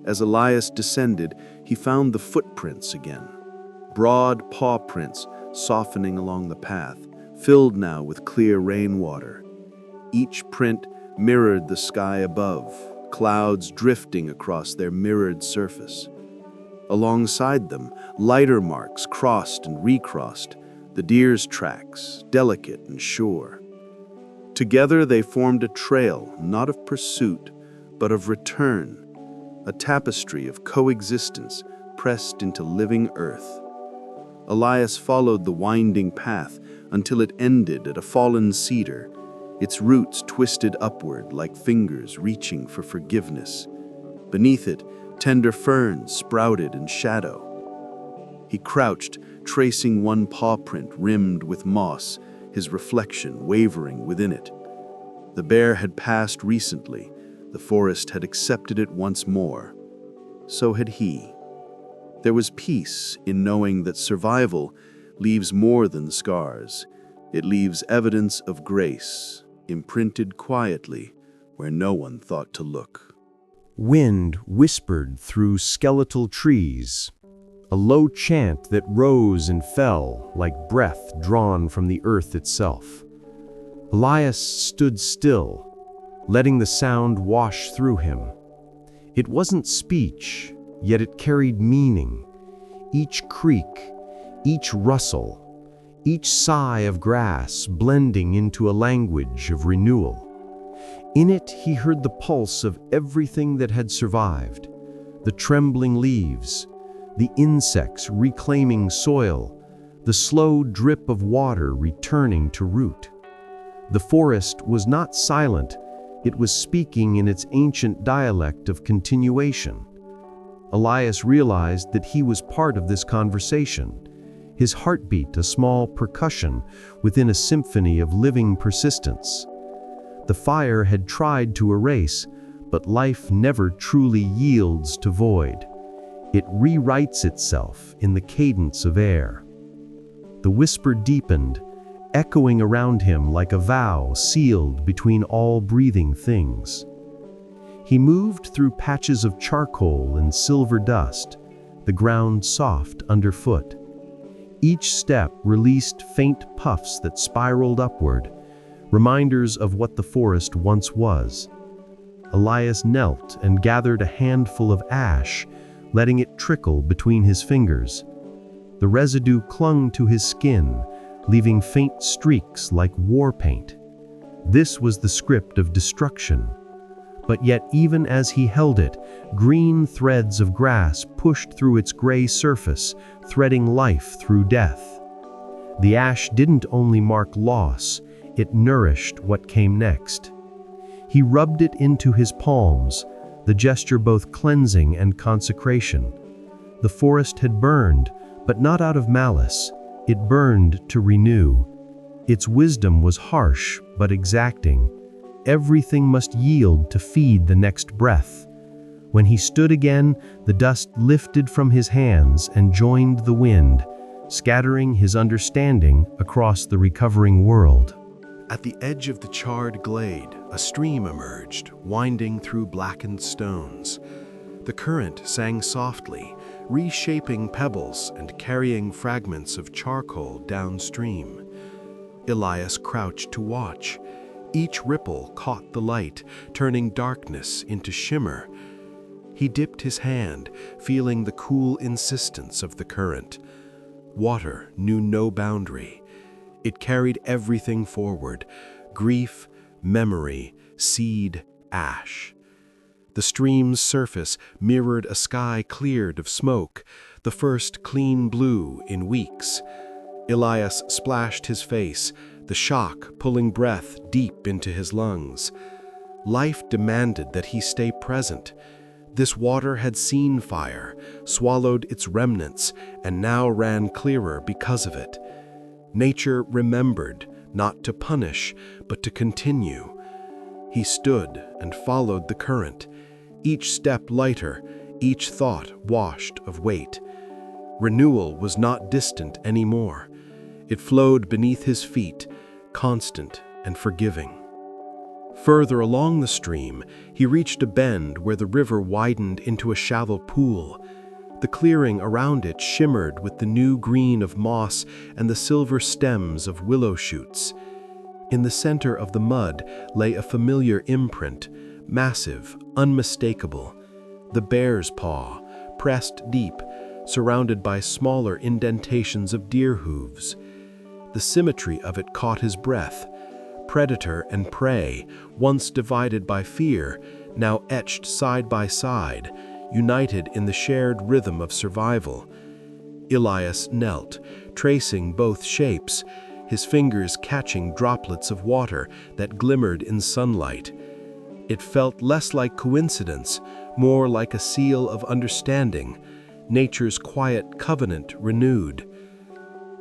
As Elias descended, he found the footprints again. Broad paw prints softening along the path, filled now with clear rainwater. Each print mirrored the sky above, clouds drifting across their mirrored surface. Alongside them, lighter marks crossed and recrossed, the deer's tracks, delicate and sure. Together they formed a trail, not of pursuit, but of return, a tapestry of coexistence pressed into living earth. Elias followed the winding path until it ended at a fallen cedar, its roots twisted upward like fingers reaching for forgiveness. Beneath it, tender ferns sprouted in shadow. He crouched, tracing one paw print rimmed with moss, his reflection wavering within it. The bear had passed recently, the forest had accepted it once more. So had he. There was peace in knowing that survival leaves more than scars. It leaves evidence of grace, imprinted quietly where no one thought to look. Wind whispered through skeletal trees, a low chant that rose and fell like breath drawn from the earth itself. Elias stood still, letting the sound wash through him. It wasn't speech, yet it carried meaning. Each creak, each rustle, each sigh of grass blending into a language of renewal. In it he heard the pulse of everything that had survived, the trembling leaves, the insects reclaiming soil, the slow drip of water returning to root. The forest was not silent, it was speaking in its ancient dialect of continuation. Elias realized that he was part of this conversation, his heartbeat a small percussion within a symphony of living persistence. The fire had tried to erase, but life never truly yields to void. It rewrites itself in the cadence of air. The whisper deepened, echoing around him like a vow sealed between all breathing things. He moved through patches of charcoal and silver dust, the ground soft underfoot. Each step released faint puffs that spiraled upward, reminders of what the forest once was. Elias knelt and gathered a handful of ash, letting it trickle between his fingers. The residue clung to his skin, leaving faint streaks like war paint. This was the script of destruction. But yet even as he held it, green threads of grass pushed through its gray surface, threading life through death. The ash didn't only mark loss, it nourished what came next. He rubbed it into his palms, the gesture both cleansing and consecration. The forest had burned, but not out of malice. It burned to renew. Its wisdom was harsh, but exacting. Everything must yield to feed the next breath. When he stood again, the dust lifted from his hands and joined the wind, scattering his understanding across the recovering world. At the edge of the charred glade, a stream emerged, winding through blackened stones. The current sang softly, reshaping pebbles and carrying fragments of charcoal downstream. Elias crouched to watch. Each ripple caught the light, turning darkness into shimmer. He dipped his hand, feeling the cool insistence of the current. Water knew no boundary. It carried everything forward: grief, memory, seed, ash. The stream's surface mirrored a sky cleared of smoke, the first clean blue in weeks. Elias splashed his face, the shock pulling breath deep into his lungs. Life demanded that he stay present. This water had seen fire, swallowed its remnants, and now ran clearer because of it. Nature remembered, not to punish, but to continue. He stood and followed the current, each step lighter, each thought washed of weight. Renewal was not distant anymore. It flowed beneath his feet, constant and forgiving. Further along the stream, he reached a bend where the river widened into a shallow pool. The clearing around it shimmered with the new green of moss and the silver stems of willow shoots. In the center of the mud lay a familiar imprint, massive, unmistakable. The bear's paw, pressed deep, surrounded by smaller indentations of deer hooves. The symmetry of it caught his breath. Predator and prey, once divided by fear, now etched side by side, united in the shared rhythm of survival. Elias knelt, tracing both shapes, his fingers catching droplets of water that glimmered in sunlight. It felt less like coincidence, more like a seal of understanding, nature's quiet covenant renewed.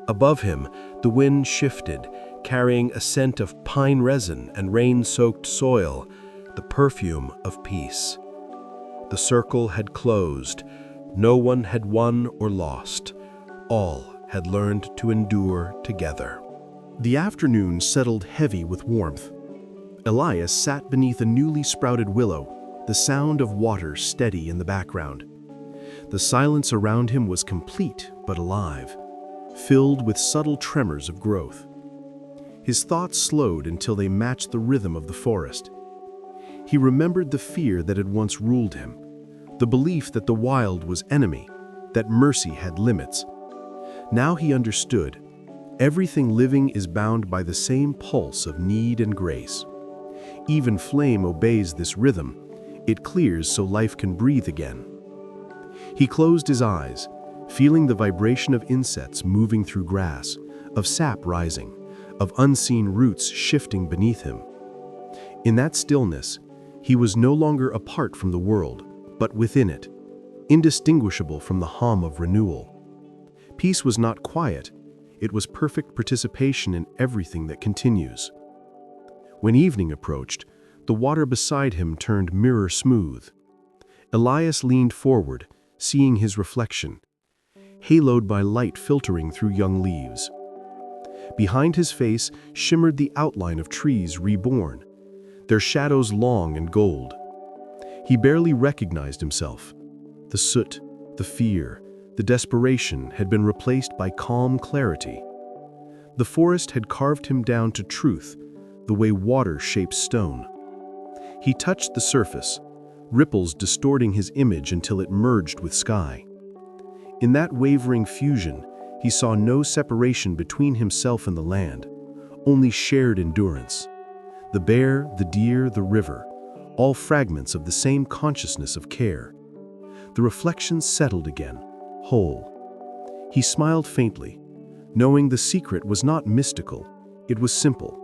Above him, the wind shifted, carrying a scent of pine resin and rain-soaked soil, the perfume of peace. The circle had closed. No one had won or lost. All had learned to endure together. The afternoon settled heavy with warmth. Elias sat beneath a newly sprouted willow, the sound of water steady in the background. The silence around him was complete but alive, filled with subtle tremors of growth. His thoughts slowed until they matched the rhythm of the forest. He remembered the fear that had once ruled him, the belief that the wild was enemy, that mercy had limits. Now he understood. Everything living is bound by the same pulse of need and grace. Even flame obeys this rhythm. It clears so life can breathe again. He closed his eyes, feeling the vibration of insects moving through grass, of sap rising, of unseen roots shifting beneath him. In that stillness, he was no longer apart from the world, but within it, indistinguishable from the hum of renewal. Peace was not quiet, it was perfect participation in everything that continues. When evening approached, the water beside him turned mirror smooth. Elias leaned forward, seeing his reflection, haloed by light filtering through young leaves. Behind his face shimmered the outline of trees reborn, their shadows long and gold. He barely recognized himself. The soot, the fear, the desperation had been replaced by calm clarity. The forest had carved him down to truth, the way water shapes stone. He touched the surface, ripples distorting his image until it merged with sky. In that wavering fusion, he saw no separation between himself and the land, only shared endurance. The bear, the deer, the river, all fragments of the same consciousness of care. The reflections settled again, whole. He smiled faintly, knowing the secret was not mystical, it was simple.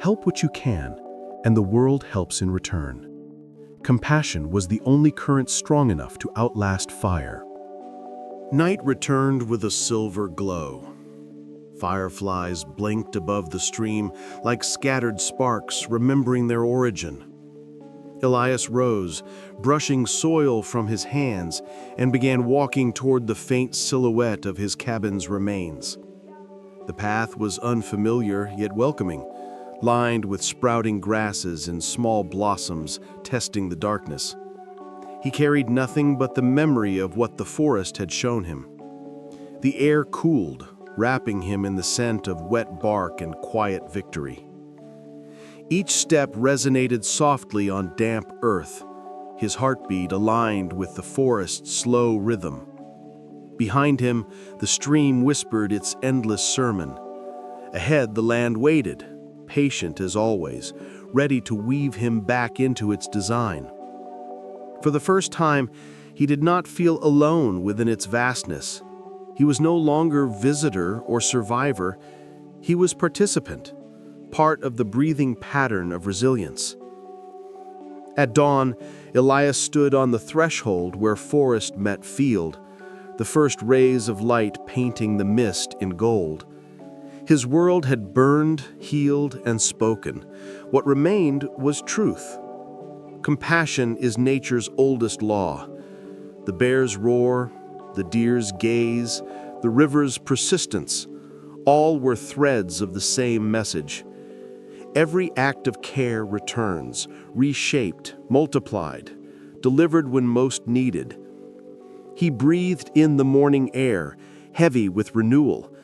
Help what you can, and the world helps in return. Compassion was the only current strong enough to outlast fire. Night returned with a silver glow. Fireflies blinked above the stream like scattered sparks, remembering their origin. Elias rose, brushing soil from his hands, and began walking toward the faint silhouette of his cabin's remains. The path was unfamiliar yet welcoming, lined with sprouting grasses and small blossoms testing the darkness. He carried nothing but the memory of what the forest had shown him. The air cooled, wrapping him in the scent of wet bark and quiet victory. Each step resonated softly on damp earth, his heartbeat aligned with the forest's slow rhythm. Behind him, the stream whispered its endless sermon. Ahead, the land waited, patient as always, ready to weave him back into its design. For the first time, he did not feel alone within its vastness. He was no longer visitor or survivor, he was participant, part of the breathing pattern of resilience. At dawn, Elias stood on the threshold where forest met field, the first rays of light painting the mist in gold. His world had burned, healed, and spoken. What remained was truth. Compassion is nature's oldest law. The bear's roar, the deer's gaze, the river's persistence, all were threads of the same message. Every act of care returns, reshaped, multiplied, delivered when most needed. He breathed in the morning air, heavy with renewal,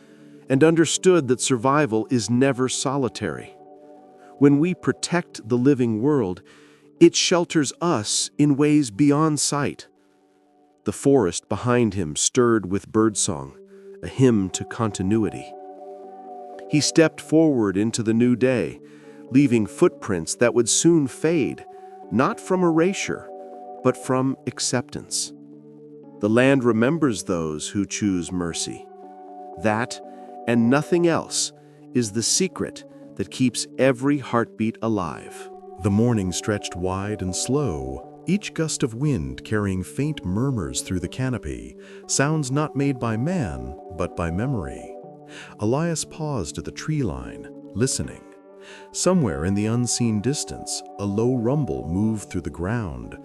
and understood that survival is never solitary. When we protect the living world, it shelters us in ways beyond sight. The forest behind him stirred with birdsong, a hymn to continuity. He stepped forward into the new day, leaving footprints that would soon fade, not from erasure, but from acceptance. The land remembers those who choose mercy. That, and nothing else, is the secret that keeps every heartbeat alive. The morning stretched wide and slow, each gust of wind carrying faint murmurs through the canopy, sounds not made by man, but by memory. Elias paused at the tree line, listening. Somewhere in the unseen distance, a low rumble moved through the ground.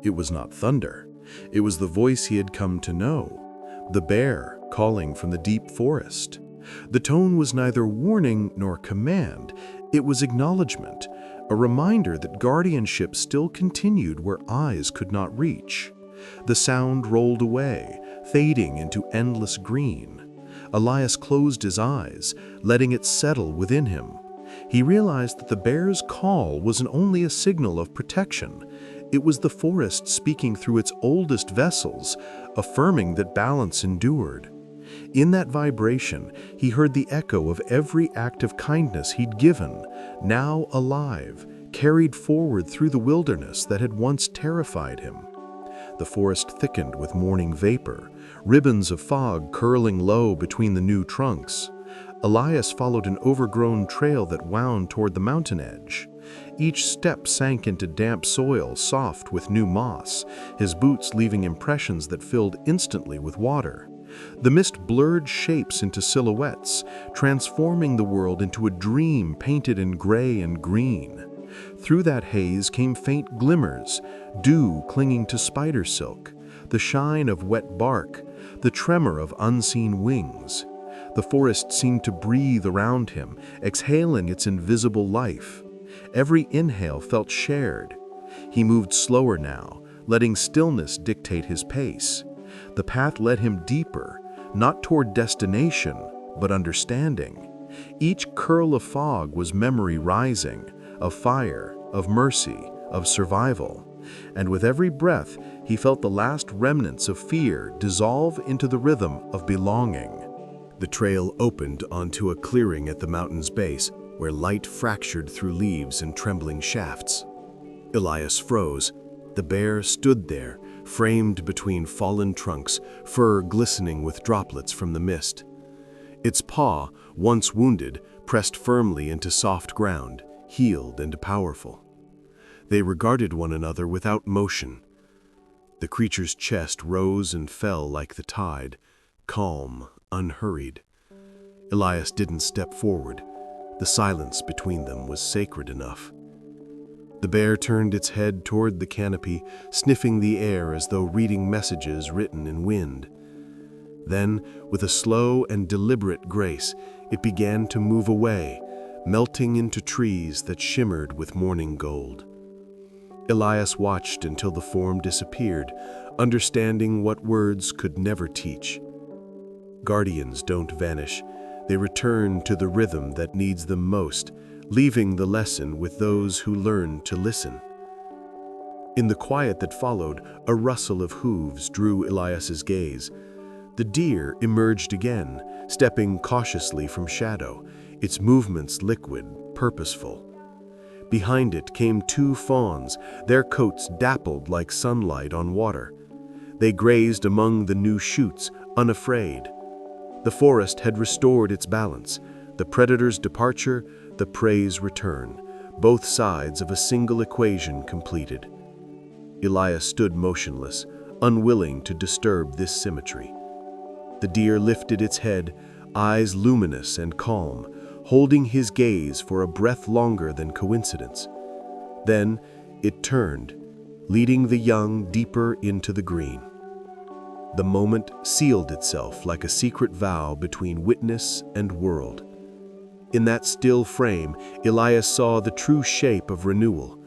It was not thunder. It was the voice he had come to know, the bear calling from the deep forest. The tone was neither warning nor command. It was acknowledgement, a reminder that guardianship still continued where eyes could not reach. The sound rolled away, fading into endless green. Elias closed his eyes, letting it settle within him. He realized that the bear's call wasn't only a signal of protection. It was the forest speaking through its oldest vessels, affirming that balance endured. In that vibration, he heard the echo of every act of kindness he'd given, now alive, carried forward through the wilderness that had once terrified him. The forest thickened with morning vapor, ribbons of fog curling low between the new trunks. Elias followed an overgrown trail that wound toward the mountain edge. Each step sank into damp soil soft with new moss, his boots leaving impressions that filled instantly with water. The mist blurred shapes into silhouettes, transforming the world into a dream painted in gray and green. Through that haze came faint glimmers, dew clinging to spider silk, the shine of wet bark, the tremor of unseen wings. The forest seemed to breathe around him, exhaling its invisible life. Every inhale felt shared. He moved slower now, letting stillness dictate his pace. The path led him deeper, not toward destination, but understanding. Each curl of fog was memory rising, of fire, of mercy, of survival. And with every breath, he felt the last remnants of fear dissolve into the rhythm of belonging. The trail opened onto a clearing at the mountain's base, where light fractured through leaves and trembling shafts. Elias froze. The bear stood there, framed between fallen trunks, fur glistening with droplets from the mist. Its paw, once wounded, pressed firmly into soft ground, healed and powerful. They regarded one another without motion. The creature's chest rose and fell like the tide, calm, unhurried. Elias didn't step forward. The silence between them was sacred enough. The bear turned its head toward the canopy, sniffing the air as though reading messages written in wind. Then, with a slow and deliberate grace, it began to move away, melting into trees that shimmered with morning gold. Elias watched until the form disappeared, understanding what words could never teach. Guardians don't vanish. They return to the rhythm that needs them most, leaving the lesson with those who learn to listen. In the quiet that followed, a rustle of hooves drew Elias's gaze. The deer emerged again, stepping cautiously from shadow, its movements liquid, purposeful. Behind it came two fawns, their coats dappled like sunlight on water. They grazed among the new shoots, unafraid. The forest had restored its balance, the predator's departure, the prey's return, both sides of a single equation completed. Elias stood motionless, unwilling to disturb this symmetry. The deer lifted its head, eyes luminous and calm, holding his gaze for a breath longer than coincidence. Then it turned, leading the young deeper into the green. The moment sealed itself like a secret vow between witness and world. In that still frame, Elias saw the true shape of renewal,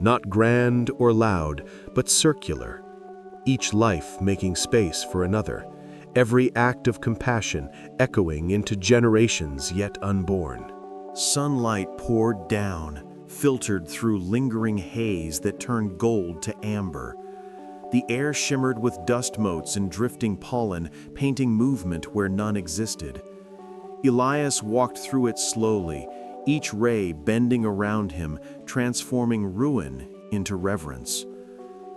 not grand or loud, but circular, each life making space for another, every act of compassion echoing into generations yet unborn. Sunlight poured down, filtered through lingering haze that turned gold to amber. The air shimmered with dust motes and drifting pollen, painting movement where none existed. Elias walked through it slowly, each ray bending around him, transforming ruin into reverence.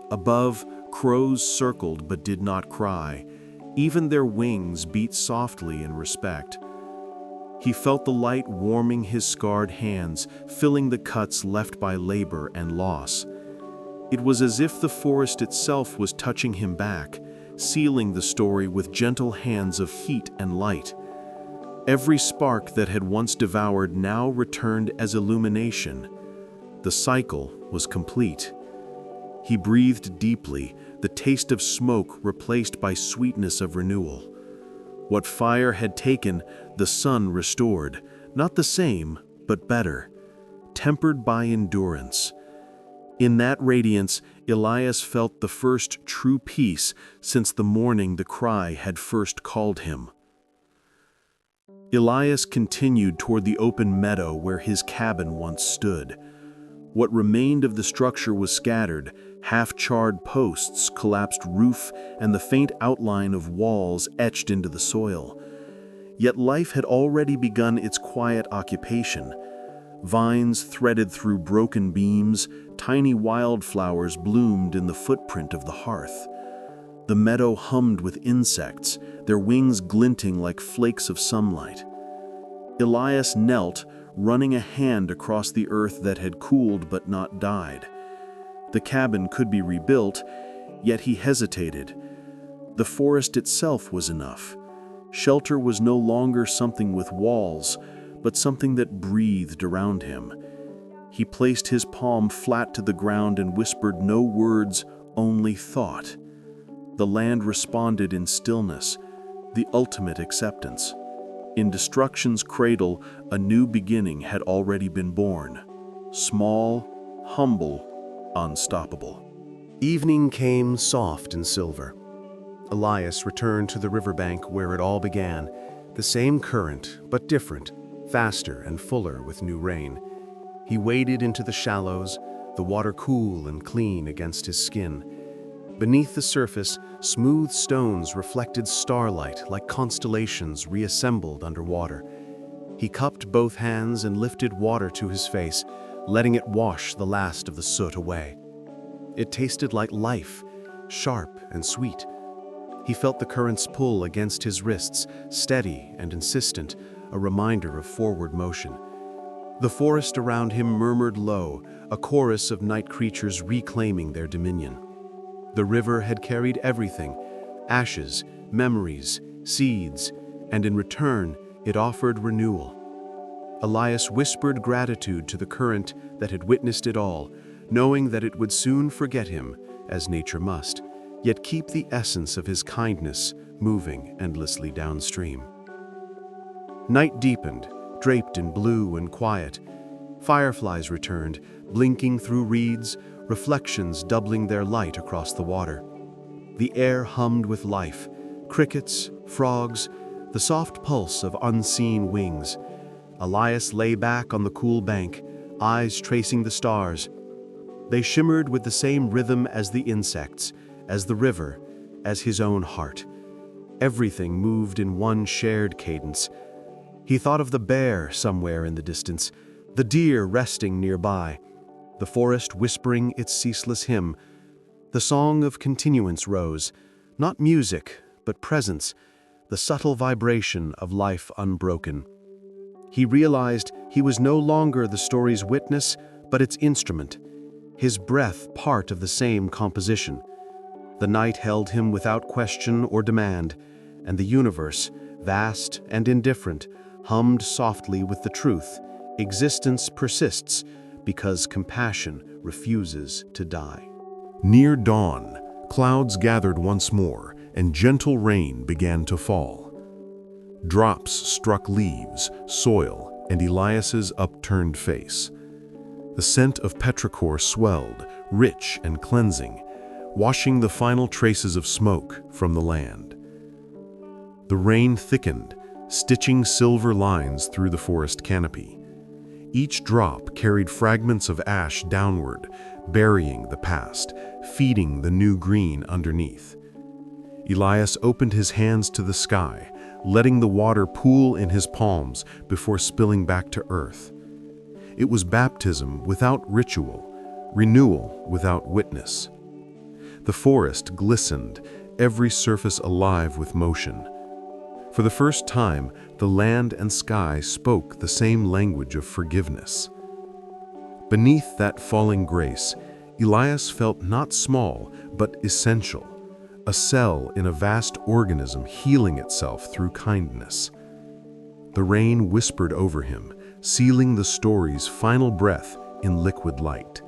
Above, crows circled but did not cry. Even their wings beat softly in respect. He felt the light warming his scarred hands, filling the cuts left by labor and loss. It was as if the forest itself was touching him back, sealing the story with gentle hands of heat and light. Every spark that had once devoured now returned as illumination. The cycle was complete. He breathed deeply, the taste of smoke replaced by sweetness of renewal. What fire had taken, the sun restored, not the same, but better, tempered by endurance. In that radiance, Elias felt the first true peace since the morning the cry had first called him. Elias continued toward the open meadow where his cabin once stood. What remained of the structure was scattered, half-charred posts, collapsed roof, and the faint outline of walls etched into the soil. Yet life had already begun its quiet occupation. Vines threaded through broken beams, tiny wildflowers bloomed in the footprint of the hearth. The meadow hummed with insects, their wings glinting like flakes of sunlight. Elias knelt, running a hand across the earth that had cooled but not died. The cabin could be rebuilt, yet he hesitated. The forest itself was enough. Shelter was no longer something with walls, but something that breathed around him. He placed his palm flat to the ground and whispered no words, only thought. The land responded in stillness, the ultimate acceptance. In destruction's cradle, a new beginning had already been born. Small, humble, unstoppable. Evening came soft and silver. Elias returned to the riverbank where it all began, the same current, but different, faster and fuller with new rain. He waded into the shallows, the water cool and clean against his skin. Beneath the surface, smooth stones reflected starlight like constellations reassembled underwater. He cupped both hands and lifted water to his face, letting it wash the last of the soot away. It tasted like life, sharp and sweet. He felt the current's pull against his wrists, steady and insistent, a reminder of forward motion. The forest around him murmured low, a chorus of night creatures reclaiming their dominion. The river had carried everything, ashes, memories, seeds, and in return, it offered renewal. Elias whispered gratitude to the current that had witnessed it all, knowing that it would soon forget him, as nature must, yet keep the essence of his kindness moving endlessly downstream. Night deepened, draped in blue and quiet. Fireflies returned, blinking through reeds, reflections doubling their light across the water. The air hummed with life, crickets, frogs, the soft pulse of unseen wings. Elias lay back on the cool bank, eyes tracing the stars. They shimmered with the same rhythm as the insects, as the river, as his own heart. Everything moved in one shared cadence. He thought of the bear somewhere in the distance, the deer resting nearby, the forest whispering its ceaseless hymn. The song of continuance rose, not music, but presence, the subtle vibration of life unbroken. He realized he was no longer the story's witness, but its instrument, his breath part of the same composition. The night held him without question or demand, and the universe, vast and indifferent, hummed softly with the truth. Existence persists because compassion refuses to die. Near dawn, clouds gathered once more, and gentle rain began to fall. Drops struck leaves, soil, and Elias's upturned face. The scent of petrichor swelled, rich and cleansing, washing the final traces of smoke from the land. The rain thickened, stitching silver lines through the forest canopy. Each drop carried fragments of ash downward, burying the past, feeding the new green underneath. Elias opened his hands to the sky, letting the water pool in his palms before spilling back to earth. It was baptism without ritual, renewal without witness. The forest glistened, every surface alive with motion. For the first time, the land and sky spoke the same language of forgiveness. Beneath that falling grace, Elias felt not small, but essential, a cell in a vast organism healing itself through kindness. The rain whispered over him, sealing the story's final breath in liquid light.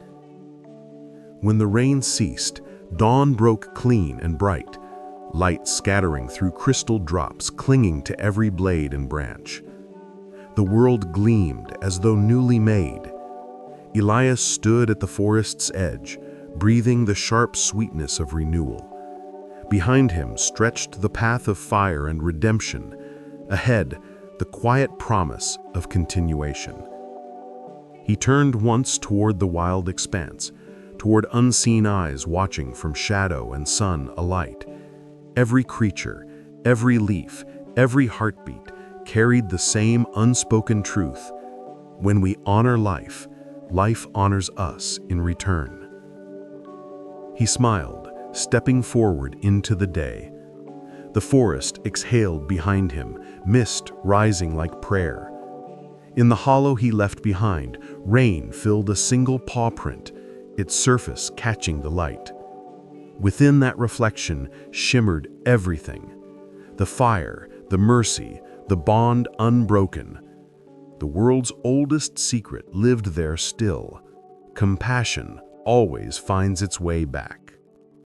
When the rain ceased, dawn broke clean and bright, light scattering through crystal drops clinging to every blade and branch. The world gleamed as though newly made. Elias stood at the forest's edge, breathing the sharp sweetness of renewal. Behind him stretched the path of fire and redemption. Ahead, the quiet promise of continuation. He turned once toward the wild expanse, toward unseen eyes watching from shadow and sun alight. Every creature, every leaf, every heartbeat carried the same unspoken truth. When we honor life, life honors us in return. He smiled, stepping forward into the day. The forest exhaled behind him, mist rising like prayer. In the hollow he left behind, rain filled a single paw print, its surface catching the light. Within that reflection shimmered everything: the fire, the mercy, the bond unbroken. The world's oldest secret lived there still. Compassion always finds its way back.